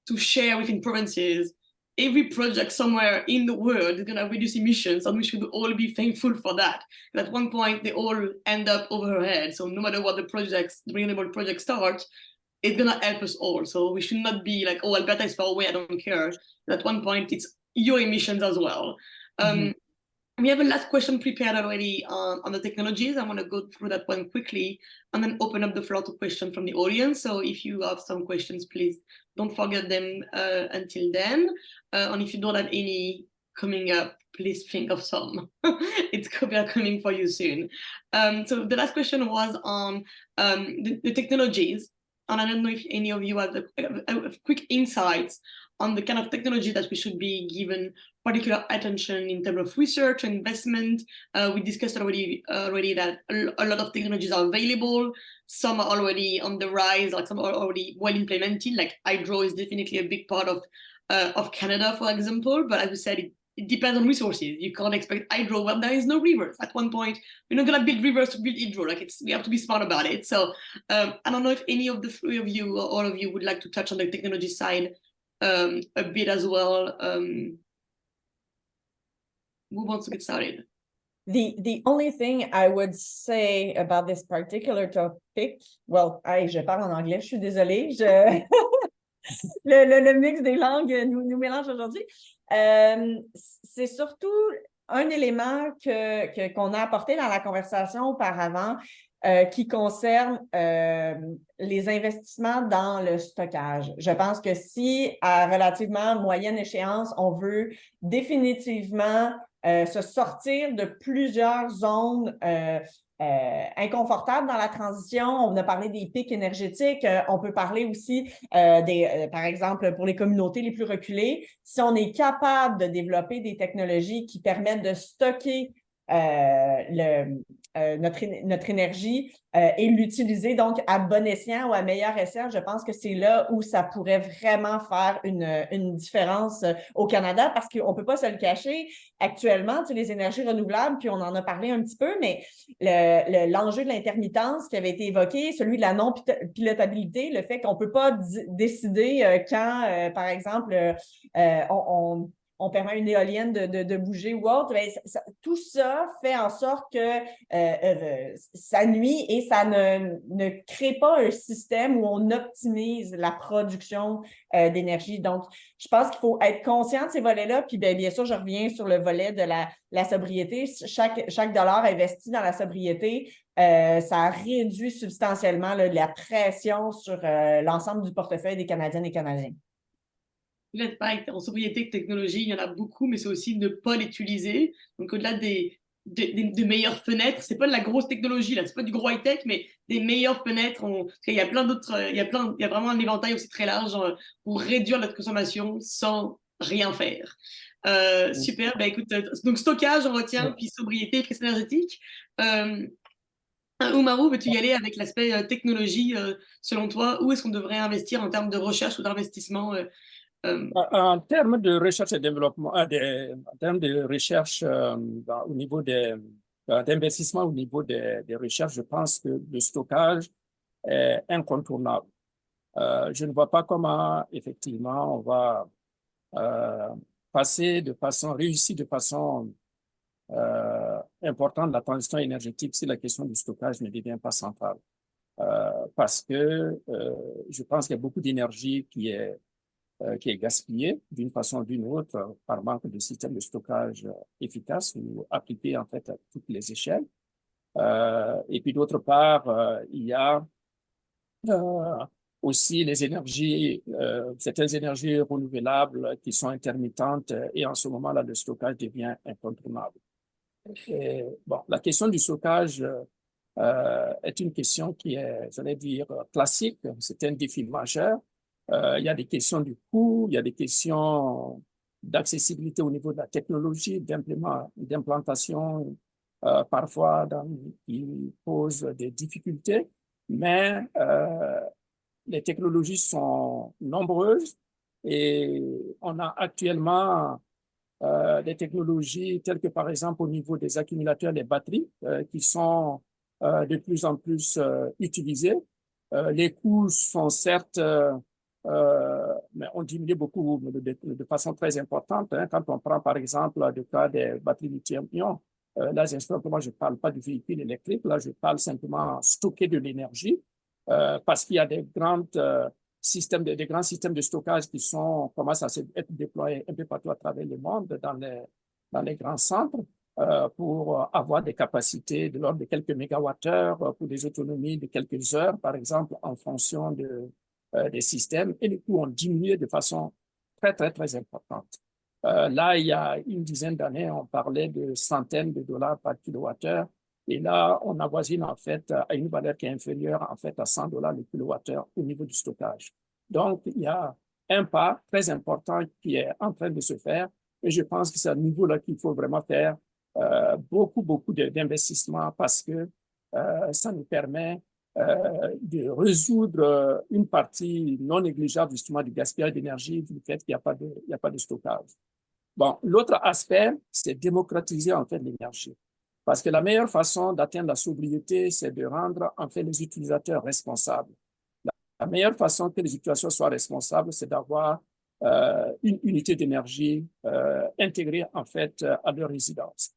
to share within provinces. Every project somewhere in the world is going to reduce emissions, and we should all be thankful for that. And at one point, they all end up over our head. So no matter what the renewable project starts, it's going to help us all. So we should not be like, oh, Alberta is far away, I don't care. And at one point, it's your emissions as well. We have a last question prepared already on the technologies. I want to go through that one quickly and then open up the floor to questions from the audience. So if you have some questions, please don't forget them until then. And if you don't have any coming up, please think of some. It's coming for you soon. So the last question was on the technologies. And I don't know if any of you have a quick insights on the kind of technology that we should be given particular attention in terms of research and investment. We discussed already that a lot of technologies are available. Some are already on the rise, like some are already well implemented. Like hydro is definitely a big part of Canada, for example. But as we said, it depends on resources. You can't expect hydro when there is no rivers. At one point, we're not gonna build rivers to build hydro. Like we have to be smart about it. So I don't know if any of the three of you or all of you would like to touch on the technology side a bit as well. Who wants to get started? The only thing I would say about this particular topic, well, je parle en anglais, je suis désolée, le mix des langues nous mélange aujourd'hui. C'est surtout un élément qu'on a apporté dans la conversation auparavant qui concerne les investissements dans le stockage. Je pense que si, à relativement moyenne échéance, on veut définitivement se sortir de plusieurs zones inconfortables dans la transition. On a parlé des pics énergétiques. On peut parler aussi par exemple, pour les communautés les plus reculées, si on est capable de développer des technologies qui permettent de stocker notre énergie et l'utiliser donc à bon escient ou à meilleur escient, je pense que c'est là où ça pourrait vraiment faire une différence au Canada, parce qu'on ne peut pas se le cacher. Actuellement, les énergies renouvelables, puis on en a parlé un petit peu, mais l'enjeu de l'intermittence qui avait été évoqué, celui de la non-pilotabilité, le fait qu'on ne peut pas décider quand, par exemple, on permet à une éolienne de bouger ou autre, bien, tout ça fait en sorte que ça nuit et ça ne crée pas un système où on optimise la production d'énergie. Donc, je pense qu'il faut être conscient de ces volets-là. Puis, bien sûr, je reviens sur le volet de la sobriété. Chaque dollar investi dans la sobriété, ça réduit substantiellement la pression sur l'ensemble du portefeuille des Canadiennes et Canadiens. L'impact en sobriété, technologie, il y en a beaucoup, mais c'est aussi ne pas l'utiliser. Donc, au-delà des meilleures fenêtres, c'est pas de la grosse technologie, là, c'est pas du gros high-tech, mais des meilleures fenêtres. Il y a plein d'autres, il y a vraiment un éventail aussi très large pour réduire notre consommation sans rien faire. Super, bah écoute, donc stockage, on retient, puis sobriété, crise énergétique. Umaru, veux-tu y aller avec l'aspect technologie, selon toi, où est-ce qu'on devrait investir en termes de recherche ou d'investissement En termes de recherche et développement, en termes de recherche au niveau d'investissement au niveau des recherches, je pense que le stockage est incontournable. Je ne vois pas comment, effectivement, on va passer de façon réussie, de façon importante la transition énergétique si la question du stockage ne devient pas centrale. Parce que je pense qu'il y a beaucoup d'énergie qui est gaspillée d'une façon ou d'une autre par manque de système de stockage efficace ou appliqué en fait à toutes les échelles. Et puis d'autre part, il y a aussi les énergies, certaines énergies renouvelables qui sont intermittentes et en ce moment-là, le stockage devient incontournable. Et, bon, la question du stockage est une question qui est, j'allais dire, classique. C'est un défi majeur. Il y a des questions du coût, il y a des questions d'accessibilité au niveau de la technologie, d'implantation, parfois qui posent des difficultés, mais les technologies sont nombreuses et on a actuellement des technologies telles que par exemple au niveau des accumulateurs, des batteries qui sont de plus en plus utilisées. Les coûts sont certes mais ont diminué beaucoup de façon très importante. Hein. Quand on prend par exemple le cas des batteries lithium-ion, là, moi, je ne parle pas du véhicule électrique, là, je parle simplement stocker de l'énergie parce qu'il y a des grands systèmes de stockage qui commencent à être déployés un peu partout à travers le monde dans les grands centres pour avoir des capacités de l'ordre de quelques mégawattheures pour des autonomies de quelques heures, par exemple, en fonction des systèmes, et les coûts ont diminué de façon très, très, très importante. Là, il y a une dizaine d'années, on parlait de centaines de dollars par kilowattheure, et là, on avoisine en fait à une valeur qui est inférieure en fait à 100 dollars le kilowattheure au niveau du stockage. Donc, il y a un pas très important qui est en train de se faire, et je pense que c'est à ce niveau-là qu'il faut vraiment faire beaucoup d'investissements parce que ça nous permet de résoudre une partie non négligeable justement du gaspillage d'énergie du fait qu'il n'y a pas de stockage. Bon, l'autre aspect, c'est démocratiser en fait l'énergie. Parce que la meilleure façon d'atteindre la sobriété, c'est de rendre en fait les utilisateurs responsables. La meilleure façon que les utilisateurs soient responsables, c'est d'avoir une unité d'énergie intégrée en fait à leur résidence.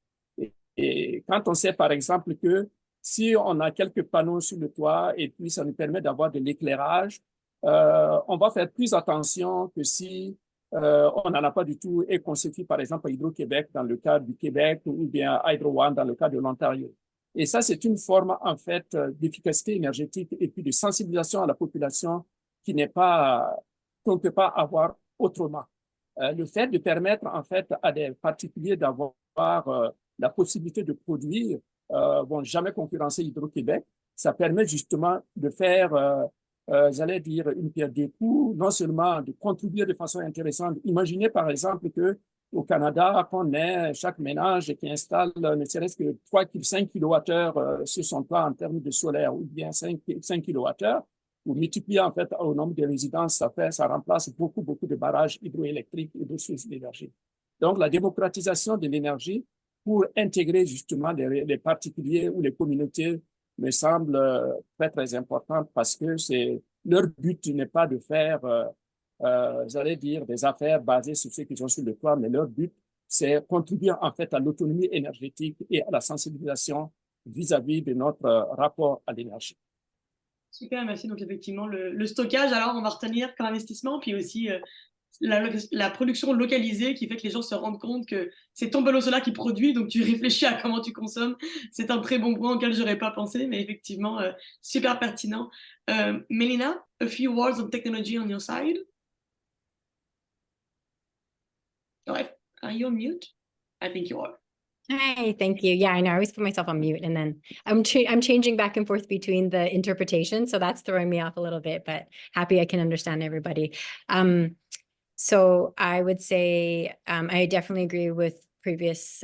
Et quand on sait par exemple que si on a quelques panneaux sur le toit et puis ça nous permet d'avoir de l'éclairage, on va faire plus attention que si on n'en a pas du tout et qu'on se fie par exemple à Hydro-Québec dans le cas du Québec ou bien à Hydro One dans le cas de l'Ontario. Et ça, c'est une forme en fait d'efficacité énergétique et puis de sensibilisation à la population qu'on ne peut pas avoir autrement. Le fait de permettre en fait à des particuliers d'avoir la possibilité de produire vont jamais concurrencer Hydro-Québec. Ça permet justement de faire, j'allais dire, une pierre deux coups, non seulement de contribuer de façon intéressante. Imaginez par exemple que au Canada, qu'on ait chaque ménage qui installe ne serait-ce que 5 kWh sur son toit en termes de solaire ou bien 5 kWh, vous multipliez en fait au nombre de résidences, ça remplace beaucoup de barrages hydroélectriques et de sources d'énergie. Donc, la démocratisation de l'énergie pour intégrer justement les particuliers ou les communautés me semble très, très importante parce que leur but n'est pas de faire, j'allais dire, des affaires basées sur ceux qui sont sur le toit, mais leur but, c'est contribuer en fait à l'autonomie énergétique et à la sensibilisation vis-à-vis de notre rapport à l'énergie. Super, merci. Donc effectivement, le stockage, alors on va retenir comme investissement, puis aussi la production localisée qui fait que les gens se rendent compte que c'est ton bolo solar qui produit, donc tu réfléchis à comment tu consommes. C'est un très bon point auquel j'aurais pas pensé, mais effectivement, super pertinent. Melina, a few words on technology on your side? Are you on mute? I think you are. Hi, thank you. Yeah, I know. I always put myself on mute and then I'm changing back and forth between the interpretation. So that's throwing me off a little bit, but happy I can understand everybody. So I would say I definitely agree with previous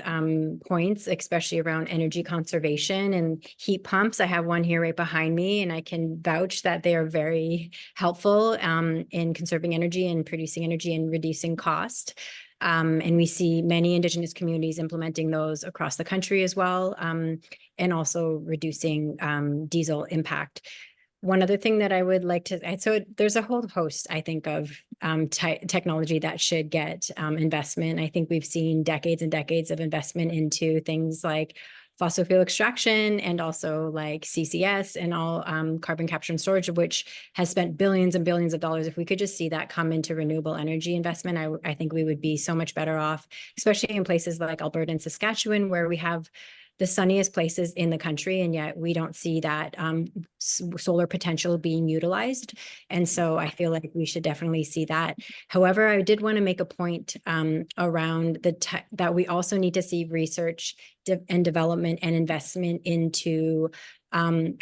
points, especially around energy conservation and heat pumps. I have one here right behind me, and I can vouch that they are very helpful in conserving energy and producing energy and reducing cost. And we see many Indigenous communities implementing those across the country as well, and also reducing diesel impact. One other thing that I would like to add, so there's a whole host, I think, of technology that should get investment. I think we've seen decades and decades of investment into things like fossil fuel extraction and also like CCS and all carbon capture and storage, which has spent billions and billions of dollars. If we could just see that come into renewable energy investment, I think we would be so much better off, especially in places like Alberta and Saskatchewan, where we have the sunniest places in the country, and yet we don't see that solar potential being utilized. And so I feel like we should definitely see that. However, I did want to make a point around that we also need to see research and development and investment into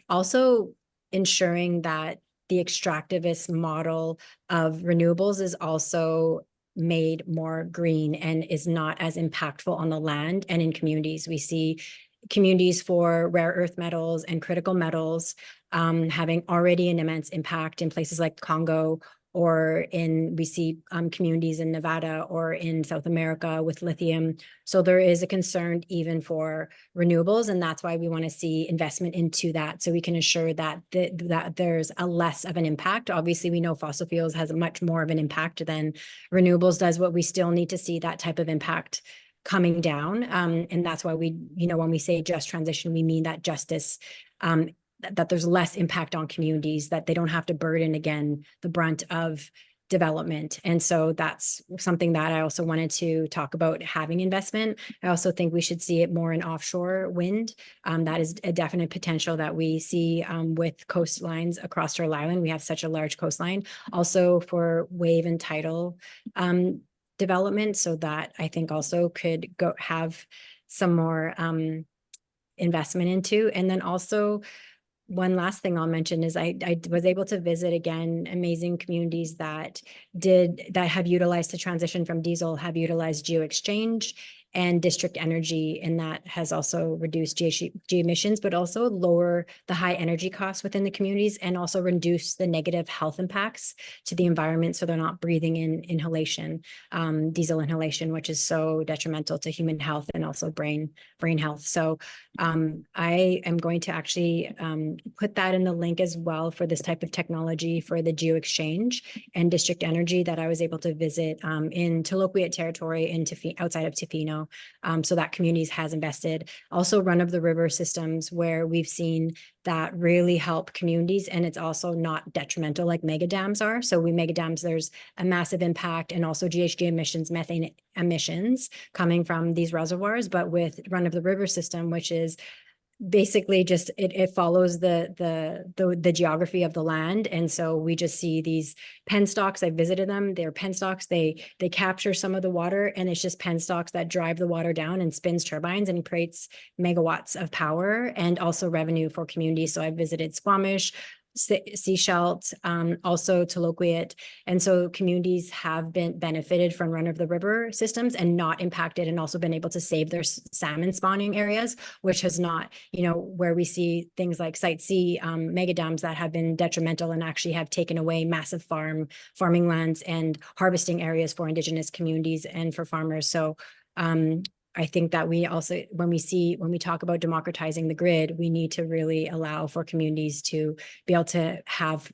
also ensuring that the extractivist model of renewables is also made more green and is not as impactful on the land and in communities. We see communities for rare earth metals and critical metals having already an immense impact in places like Congo, or we see communities in Nevada or in South America with lithium. So there is a concern even for renewables, and that's why we want to see investment into that, so we can ensure that that there's a less of an impact. Obviously, we know fossil fuels has much more of an impact than renewables does, but we still need to see that type of impact coming down. And that's why we, when we say just transition, we mean that justice, that there's less impact on communities, that they don't have to burden again the brunt of development. And so that's something that I also wanted to talk about, having investment. I also think we should see it more in offshore wind. That is a definite potential that we see with coastlines across Turtle Island. We have such a large coastline. Also for wave and tidal development. So that I think also could have some more investment into. And then also, one last thing I'll mention is I was able to visit again amazing communities that have utilized the transition from diesel, have utilized GeoExchange and district energy, and that has also reduced GHG emissions, but also lower the high energy costs within the communities, and also reduce the negative health impacts to the environment, so they're not breathing in diesel inhalation, which is so detrimental to human health and also brain health. So I am going to actually put that in the link as well for this type of technology for the GeoExchange and district energy that I was able to visit in Taloquiet territory outside of Tofino. So that communities has invested. Also run-of-the-river systems, where we've seen that really help communities, and it's also not detrimental like mega dams are. So mega dams, there's a massive impact, and also GHG emissions, methane emissions coming from these reservoirs. But with run-of-the-river system, which is basically just it follows the geography of the land, and so we just see these penstocks. I visited them. They're penstocks. They capture some of the water, and it's just penstocks that drive the water down and spins turbines and creates megawatts of power and also revenue for communities. So I visited Squamish, Sechelt, also Taloquiet. And so communities have been benefited from run-of-the-river systems and not impacted, and also been able to save their salmon spawning areas, which has not, where we see things like Site C, mega dams that have been detrimental and actually have taken away massive farming lands and harvesting areas for Indigenous communities and for farmers. So I think that we also, when we talk about democratizing the grid, we need to really allow for communities to be able to have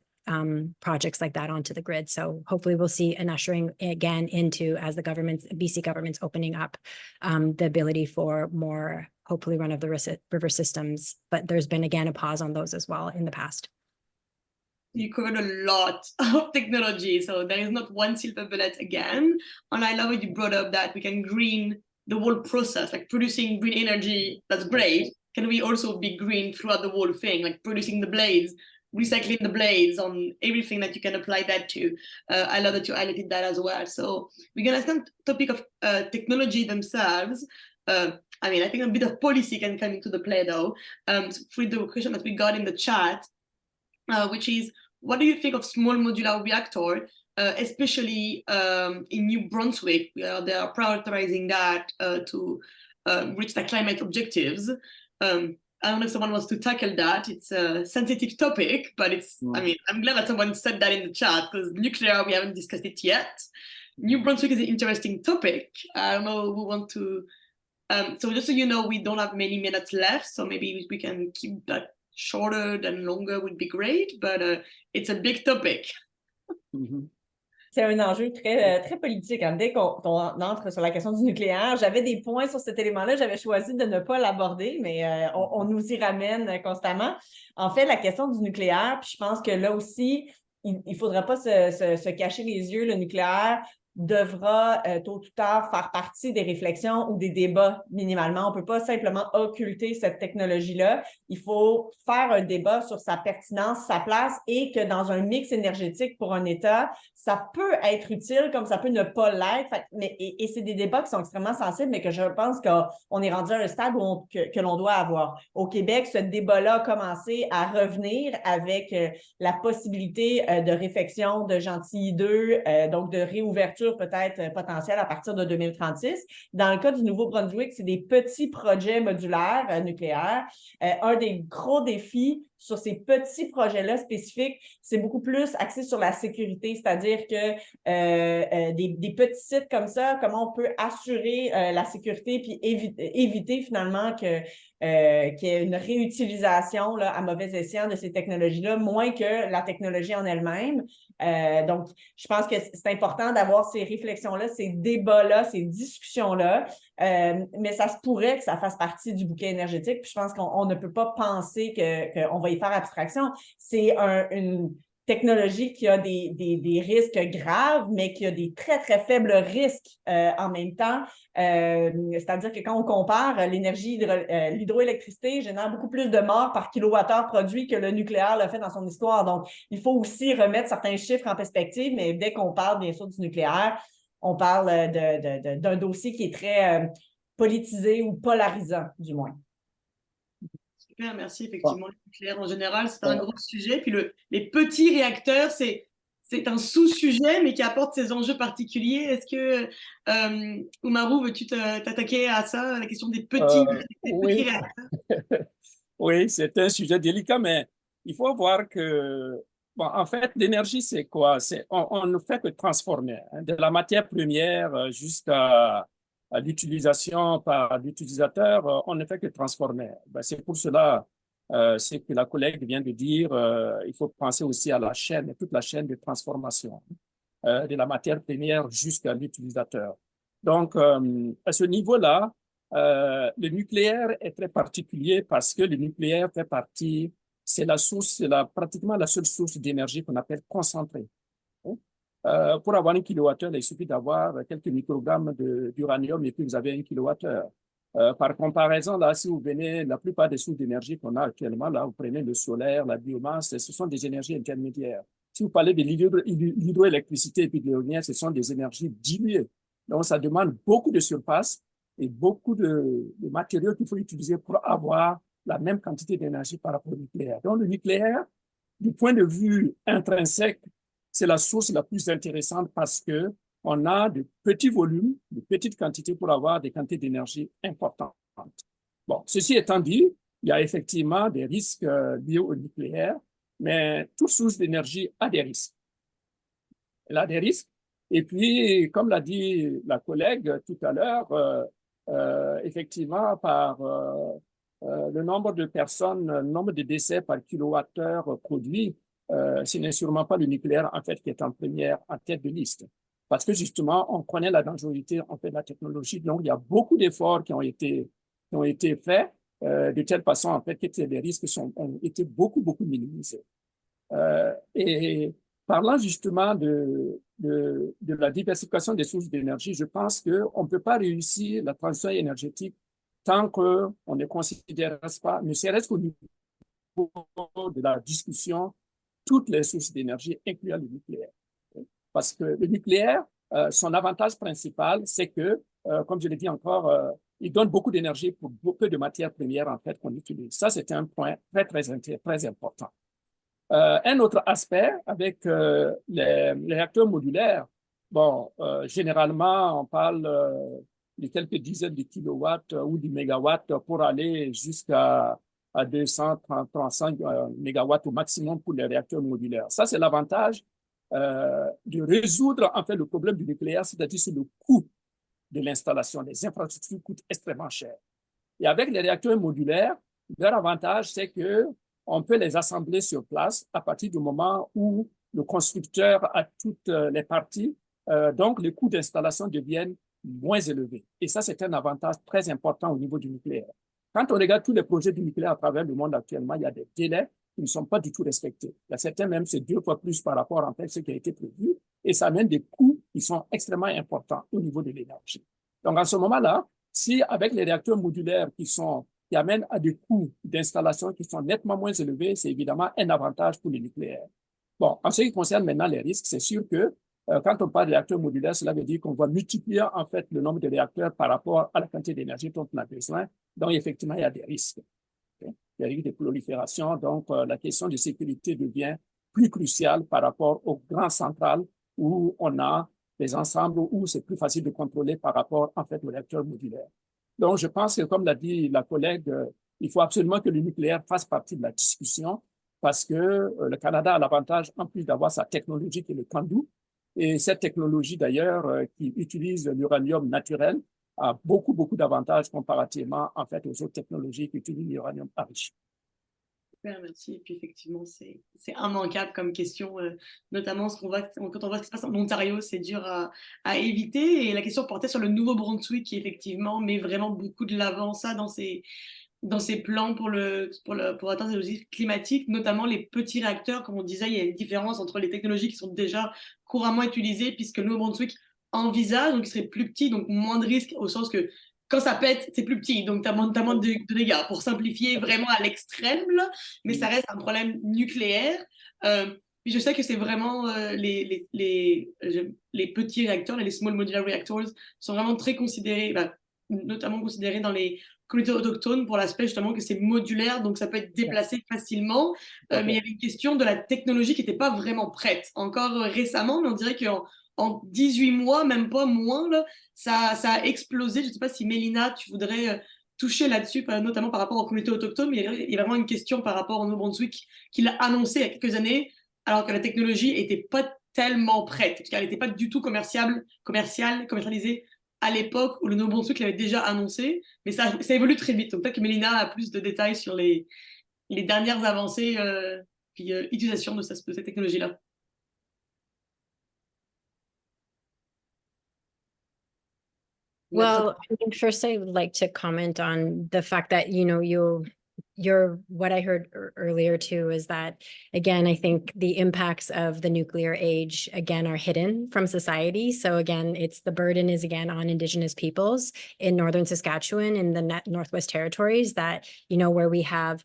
projects like that onto the grid. So hopefully we'll see an ushering again into, as the BC government's opening up the ability for more, hopefully run-of-the-river systems. But there's been, again, a pause on those as well in the past. You covered a lot of technology, so there is not one silver bullet again. And I love it you brought up that we can green the whole process, like producing green energy. That's great. Can we also be green throughout the whole thing, like producing the blades, recycling the blades, on everything that you can apply that to? I love that you highlighted that as well. So we're gonna start the topic of technology themselves. I think a bit of policy can come into the play though. For the question that we got in the chat, which is, what do you think of small modular reactor especially in New Brunswick, where they are prioritizing that to reach the climate objectives. I don't know if someone wants to tackle that. It's a sensitive topic, but I mean, I'm glad that someone said that in the chat, because nuclear, we haven't discussed it yet. New Brunswick is an interesting topic. I don't know who want to. So just so you know, we don't have many minutes left, so maybe we can keep that shorter than longer would be great, but it's a big topic. C'est un enjeu très politique. Hein. Dès qu'on entre sur la question du nucléaire, j'avais des points sur cet élément-là, j'avais choisi de ne pas l'aborder, mais on nous y ramène constamment. En fait, la question du nucléaire, puis je pense que là aussi, il ne faudra pas se cacher les yeux, le nucléaire devra tôt ou tard faire partie des réflexions ou des débats minimalement. On ne peut pas simplement occulter cette technologie-là. Il faut faire un débat sur sa pertinence, sa place et que dans un mix énergétique pour un État, ça peut être utile comme ça peut ne pas l'être. Et c'est des débats qui sont extrêmement sensibles, mais que je pense qu'on est rendu à un stade que l'on doit avoir. Au Québec, ce débat-là a commencé à revenir avec la possibilité de réfection de Gentilly 2, donc de réouverture peut-être potentielle à partir de 2036. Dans le cas du Nouveau-Brunswick, c'est des petits projets modulaires nucléaires. Un des gros défis sur ces petits projets-là spécifiques, c'est beaucoup plus axé sur la sécurité, c'est-à-dire que des petits sites comme ça, comment on peut assurer la sécurité puis éviter finalement qu'il y ait une réutilisation là, à mauvais escient de ces technologies-là, moins que la technologie en elle-même. Donc, je pense que c'est important d'avoir ces réflexions-là, ces débats-là, ces discussions-là, mais ça se pourrait que ça fasse partie du bouquet énergétique, puis je pense qu'on ne peut pas penser qu'on va y faire abstraction. C'est une technologie qui a des risques graves, mais qui a des très, très faibles risques en même temps. C'est-à-dire que quand on compare l'hydroélectricité génère beaucoup plus de morts par kilowattheure produit que le nucléaire l'a fait dans son histoire. Donc, il faut aussi remettre certains chiffres en perspective, mais dès qu'on parle, bien sûr, du nucléaire, on parle d'un dossier qui est très politisé ou polarisant, du moins. Super, merci. Effectivement, le nucléaire en général, c'est un gros sujet. Puis les petits réacteurs, c'est un sous-sujet, mais qui apporte ses enjeux particuliers. Est-ce que, Oumarou, veux-tu t'attaquer à ça, à la question des petits réacteurs? Oui, c'est un sujet délicat, mais il faut voir que, bon, en fait, l'énergie, c'est quoi? On ne fait que transformer hein, de la matière première jusqu'à l'utilisation par l'utilisateur, on ne fait que transformer. Ben, c'est pour cela, ce que la collègue vient de dire, il faut penser aussi à la chaîne, toute la chaîne de transformation de la matière première jusqu'à l'utilisateur. Donc, à ce niveau-là, le nucléaire est très particulier parce que le nucléaire fait partie, c'est pratiquement la seule source d'énergie qu'on appelle concentrée. Pour avoir 1 kWh, il suffit d'avoir quelques microgrammes d'uranium et puis vous avez 1 kWh. Par comparaison, là, si vous venez, la plupart des sources d'énergie qu'on a actuellement, là, vous prenez le solaire, la biomasse, ce sont des énergies intermédiaires. Si vous parlez de l'hydroélectricité et puis de l'éolien, ce sont des énergies diluées. Donc, ça demande beaucoup de surface et beaucoup de matériaux qu'il faut utiliser pour avoir la même quantité d'énergie par rapport au nucléaire. Donc, le nucléaire, du point de vue intrinsèque, c'est la source la plus intéressante parce que on a de petits volumes, de petites quantités pour avoir des quantités d'énergie importantes. Bon, ceci étant dit, il y a effectivement des risques liés au nucléaire, mais toute source d'énergie a des risques. Elle a des risques. Et puis, comme l'a dit la collègue tout à l'heure, effectivement, par le nombre de personnes, le nombre de décès par kilowattheure produit, ce n'est sûrement pas le nucléaire, en fait, qui est en tête de liste. Parce que, justement, on connaît la dangerosité, en fait, de la technologie. Donc, il y a beaucoup d'efforts qui ont été faits de telle façon, en fait, que les risques ont été beaucoup minimisés. Et parlant, justement, de la diversification des sources d'énergie, je pense qu'on ne peut pas réussir la transition énergétique tant qu'on ne considère pas, ne serait-ce qu'au niveau de la discussion, toutes les sources d'énergie, incluant le nucléaire. Parce que le nucléaire, son avantage principal, c'est que, comme je l'ai dit encore, il donne beaucoup d'énergie pour beaucoup de matières premières, en fait, qu'on utilise. Ça, c'est un point très important. Un autre aspect avec les réacteurs modulaires, bon, généralement, on parle de quelques dizaines de kilowatts ou de mégawatts pour aller jusqu'à 235 mégawatts au maximum pour les réacteurs modulaires. Ça, c'est l'avantage de résoudre en fait le problème du nucléaire, c'est-à-dire sur le coût de l'installation. Les infrastructures coûtent extrêmement cher. Et avec les réacteurs modulaires, leur avantage, c'est que on peut les assembler sur place à partir du moment où le constructeur a toutes les parties. Donc, les coûts d'installation deviennent moins élevés. Et ça, c'est un avantage très important au niveau du nucléaire. Quand on regarde tous les projets du nucléaire à travers le monde actuellement, il y a des délais qui ne sont pas du tout respectés. Il y a certains même, c'est 2 fois plus par rapport en fait à ce qui a été prévu. Et ça amène des coûts qui sont extrêmement importants au niveau de l'énergie. Donc, en ce moment-là, si avec les réacteurs modulaires qui amènent à des coûts d'installation qui sont nettement moins élevés, c'est évidemment un avantage pour le nucléaire. Bon, en ce qui concerne maintenant les risques, c'est sûr que quand on parle de réacteurs modulaires, cela veut dire qu'on va multiplier en fait le nombre de réacteurs par rapport à la quantité d'énergie dont on a besoin. Donc, effectivement, il y a des risques. Okay? Il y a des risques de prolifération. Donc, la question de sécurité devient plus cruciale par rapport aux grandes centrales où on a des ensembles où c'est plus facile de contrôler par rapport en fait aux réacteurs modulaires. Donc, je pense que, comme l'a dit la collègue, il faut absolument que le nucléaire fasse partie de la discussion parce que le Canada a l'avantage, en plus d'avoir sa technologie qui est le CANDU, et cette technologie d'ailleurs qui utilise l'uranium naturel a beaucoup, beaucoup d'avantages comparativement en fait aux autres technologies qui utilisent l'uranium enrichi. Super, merci. Et puis effectivement, c'est immanquable comme question, notamment quand on voit ce qui se passe en Ontario, c'est dur à éviter. Et la question portait sur le Nouveau-Brunswick qui effectivement met vraiment beaucoup de l'avant ça dans ses plans pour atteindre les objectifs climatiques, notamment les petits réacteurs. Comme on disait, il y a une différence entre les technologies qui sont déjà couramment utilisées, puisque le Nouveau-Brunswick envisage, donc il serait plus petit, donc moins de risques, au sens que quand ça pète, c'est plus petit, donc tu as moins de dégâts, pour simplifier vraiment à l'extrême, mais ça reste un problème nucléaire. Puis je sais que c'est vraiment les petits réacteurs, les small modular reactors, sont vraiment très considérés, notamment considérés dans les communautés autochtones pour l'aspect justement que c'est modulaire, donc ça peut être déplacé facilement. Mais il y avait une question de la technologie qui n'était pas vraiment prête. Encore récemment, mais on dirait qu'en 18 mois, même pas moins, là, ça a explosé. Je ne sais pas si Mélina, tu voudrais toucher là-dessus, notamment par rapport aux communautés autochtones, mais il y a vraiment une question par rapport au Nouveau-Brunswick qu'il a annoncé il y a quelques années, alors que la technologie n'était pas tellement prête, parce qu'elle n'était pas du tout commercialisée à l'époque où le Nouveau-Brunswick l'avait déjà annoncé, mais ça évolue très vite. Donc peut-être que Mélina a plus de détails sur les dernières avancées puis utilisation de cette technologie-là. Well, I think first I would like to comment on the fact that, you know, you're what I heard earlier too is that, again, I think the impacts of the nuclear age, again, are hidden from society. So again, the burden is again on Indigenous peoples in Northern Saskatchewan and the Northwest Territories that, you know, where we have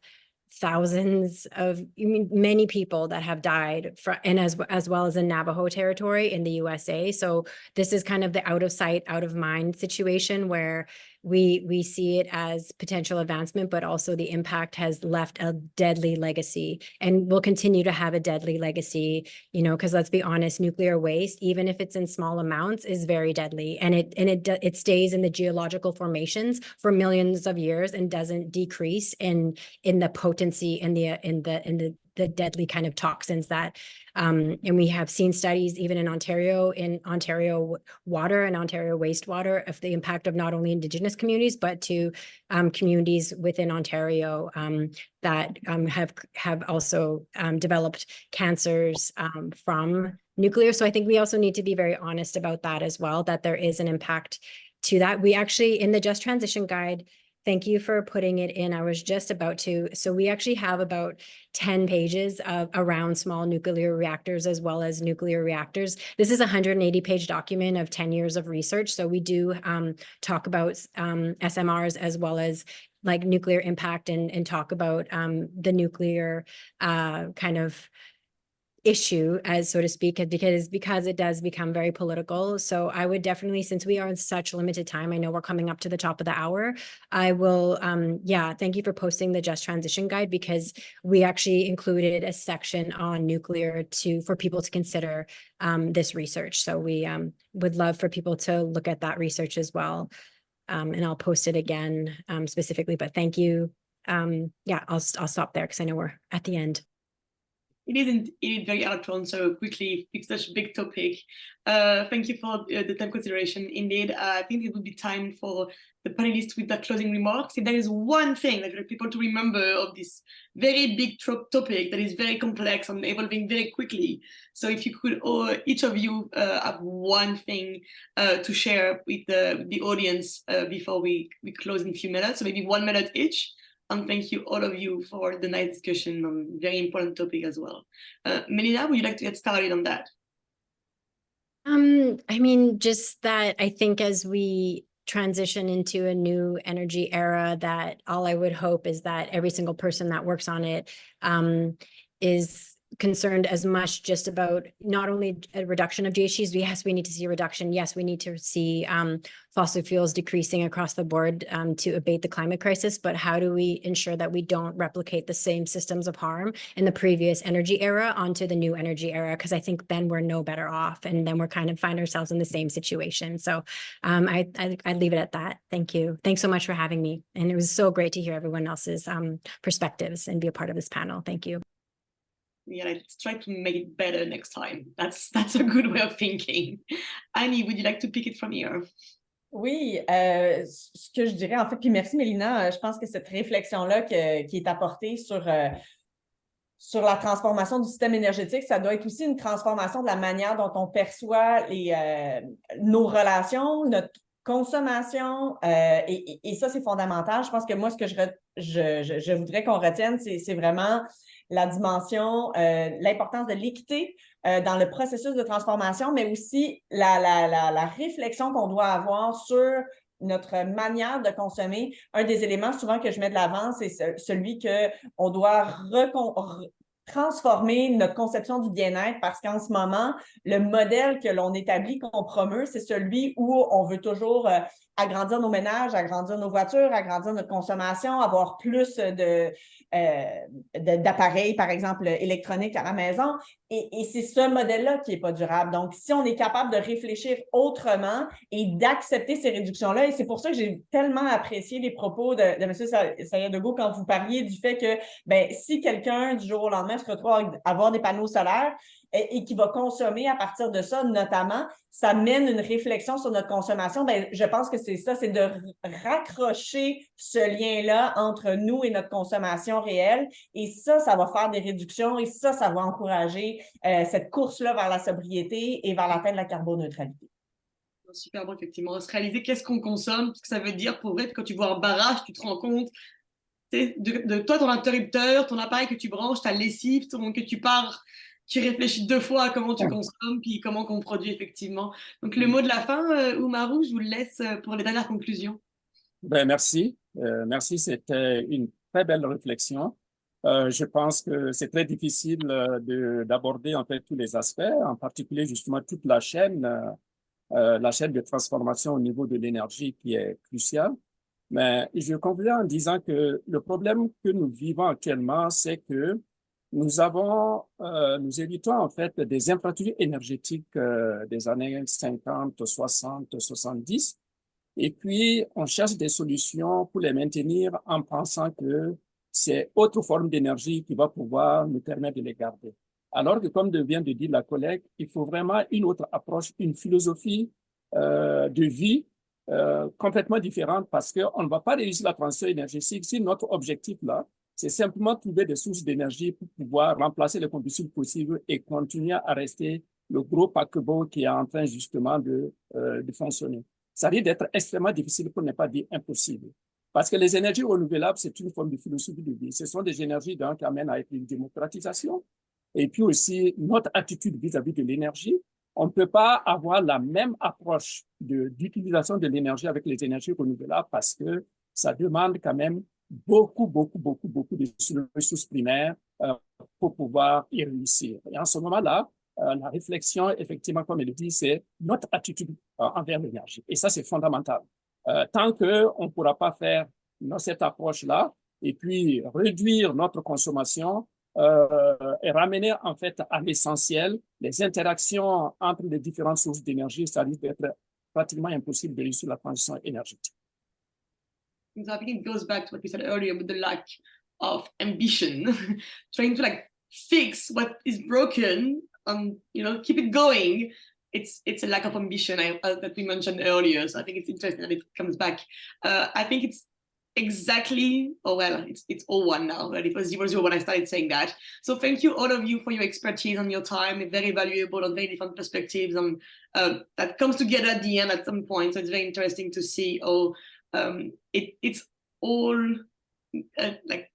thousands of many people that have died and as well as in Navajo territory in the USA. So this is kind of the out of sight, out of mind situation where we see it as potential advancement, but also the impact has left a deadly legacy and will continue to have a deadly legacy, you know, because let's be honest, nuclear waste, even if it's in small amounts, is very deadly. And it stays in the geological formations for millions of years and doesn't decrease in the potency and the deadly kind of toxins that, and we have seen studies even in Ontario water and Ontario wastewater of the impact of not only Indigenous communities, but to communities within Ontario that have also developed cancers from nuclear. So I think we also need to be very honest about that as well, that there is an impact to that. We actually, in the Just Transition Guide, thank you for putting it in. I was just about to. So we actually have about 10 pages around small nuclear reactors as well as nuclear reactors. This is a 180-page document of 10 years of research. So we do talk about SMRs as well as like nuclear impact and talk about the nuclear kind of issue, as so to speak, because it does become very political. So I would definitely, since we are in such limited time, I know we're coming up to the top of the hour, I will, thank you for posting the Just Transition Guide, because we actually included a section on nuclear for people to consider this research. So we would love for people to look at that research as well. And I'll post it again specifically, but thank you. I'll stop there because I know we're at the end. It is very hard to answer quickly. It's such a big topic. Thank you for the time consideration. Indeed, I think it would be time for the panelists with their closing remarks. If there is one thing that I want people to remember of this very big topic that is very complex and evolving very quickly. So if you could, each of you have one thing to share with the audience before we close in a few minutes, so maybe 1 minute each. And thank you, all of you, for the nice discussion on a very important topic as well. Melina, would you like to get started on that? I mean, just that I think as we transition into a new energy era, that all I would hope is that every single person that works on it is concerned as much just about not only a reduction of GHGs. Yes, we need to see a reduction. Yes, we need to see fossil fuels decreasing across the board to abate the climate crisis. But how do we ensure that we don't replicate the same systems of harm in the previous energy era onto the new energy era? Because I think then we're no better off, and then we're kind of find ourselves in the same situation. So I'd leave it at that. Thank you. Thanks so much for having me. And it was so great to hear everyone else's perspectives and be a part of this panel. Thank you. Yeah, let's try to make it better next time. That's a good way of thinking. Annie, would you like to pick it from here? Oui, ce que je dirais en fait, puis merci Mélina, je pense que cette réflexion-là qui est apportée sur la transformation du système énergétique, ça doit être aussi une transformation de la manière dont on perçoit nos relations, notre consommation, et ça, c'est fondamental. Je pense que moi, ce que je voudrais qu'on retienne, c'est vraiment la dimension, l'importance de l'équité dans le processus de transformation, mais aussi la réflexion qu'on doit avoir sur notre manière de consommer. Un des éléments souvent que je mets de l'avant, c'est celui qu'on doit transformer notre conception du bien-être, parce qu'en ce moment, le modèle que l'on établit, qu'on promeut, c'est celui où on veut toujours agrandir nos ménages, agrandir nos voitures, agrandir notre consommation, avoir plus d'appareils, par exemple, électroniques à la maison. Et c'est ce modèle-là qui n'est pas durable. Donc, si on est capable de réfléchir autrement et d'accepter ces réductions-là, et c'est pour ça que j'ai tellement apprécié les propos de M. Sayed-Ego quand vous parliez du fait que si quelqu'un, du jour au lendemain, se retrouve à avoir des panneaux solaires et qui va consommer à partir de ça, notamment, ça mène une réflexion sur notre consommation. Je pense que c'est ça, c'est de raccrocher ce lien-là entre nous et notre consommation réelle. Et ça va faire des réductions et ça va encourager cette course-là vers la sobriété et vers l'atteinte de la carboneutralité. Super bon, effectivement. Se réaliser qu'est-ce qu'on consomme, ce que ça veut dire pour vrai. Quand tu vois un barrage, tu te rends compte de toi, ton interrupteur, ton appareil que tu branches, ta lessive, que tu pars. Tu réfléchis 2 fois à comment tu consommes, puis comment qu'on produit effectivement. Donc, le mot de la fin, Oumarou, je vous le laisse pour les dernières conclusions. Merci. Merci, c'était une très belle réflexion. Je pense que c'est très difficile d'aborder en fait tous les aspects, en particulier justement toute la chaîne de transformation au niveau de l'énergie qui est cruciale. Mais je conviens en disant que le problème que nous vivons actuellement, c'est que nous héritons en fait des infrastructures énergétiques des années 50, 60, 70. Et puis, on cherche des solutions pour les maintenir en pensant que c'est autre forme d'énergie qui va pouvoir nous permettre de les garder. Alors que, comme vient de dire la collègue, il faut vraiment une autre approche, une philosophie de vie complètement différente, parce qu'on ne va pas réussir la transition énergétique si notre objectif là, c'est simplement trouver des sources d'énergie pour pouvoir remplacer les combustibles fossiles et continuer à rester le gros paquebot qui est en train justement de fonctionner. Ça risque d'être extrêmement difficile, pour ne pas dire impossible. Parce que les énergies renouvelables, c'est une forme de philosophie de vie. Ce sont des énergies qui amènent à une démocratisation. Et puis aussi, notre attitude vis-à-vis de l'énergie. On ne peut pas avoir la même approche d'utilisation de l'énergie avec les énergies renouvelables, parce que ça demande quand même beaucoup de ressources primaires pour pouvoir y réussir. Et en ce moment-là, la réflexion, effectivement, comme il le dit, c'est notre attitude envers l'énergie. Et ça, c'est fondamental. Tant qu'on ne pourra pas faire cette approche-là et puis réduire notre consommation et ramener en fait à l'essentiel les interactions entre les différentes sources d'énergie, ça risque d'être pratiquement impossible de réussir la transition énergétique. So I think it goes back to what we said earlier with the lack of ambition, trying to like fix what is broken and keep it going. It's a lack of ambition that we mentioned earlier. So I think it's interesting that it comes back. I think it's exactly, it's all one now, right? It was 0-0 when I started saying that. So thank you all of you for your expertise and your time. It's very valuable on very different perspectives, and that comes together at the end at some point. So it's very interesting to see how it's all like,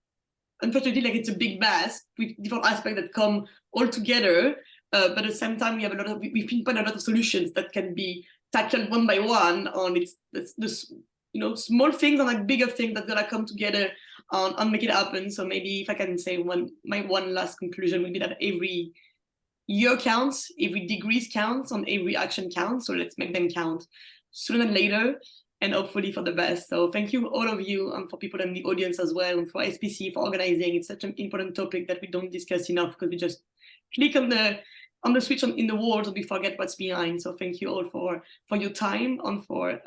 unfortunately, like it's a big mass with different aspects that come all together. But at the same time, we've pinpointed a lot of solutions that can be tackled one by one. On it's the small things and like bigger things that gonna come together and make it happen. So maybe if I can say my one last conclusion would be that every year counts, every degrees counts, and every action counts. So let's make them count sooner than later, and hopefully for the best. So thank you all of you, and for people in the audience as well, and for SPC for organizing. It's such an important topic that we don't discuss enough because we just click on the switch in the wall so we forget what's behind. So thank you all for your time and for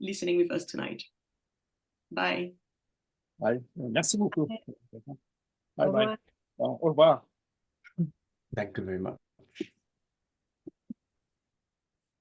listening with us tonight. Bye. Bye. Merci beaucoup. Bye Au bye. revoir. Au revoir. Thank you very much.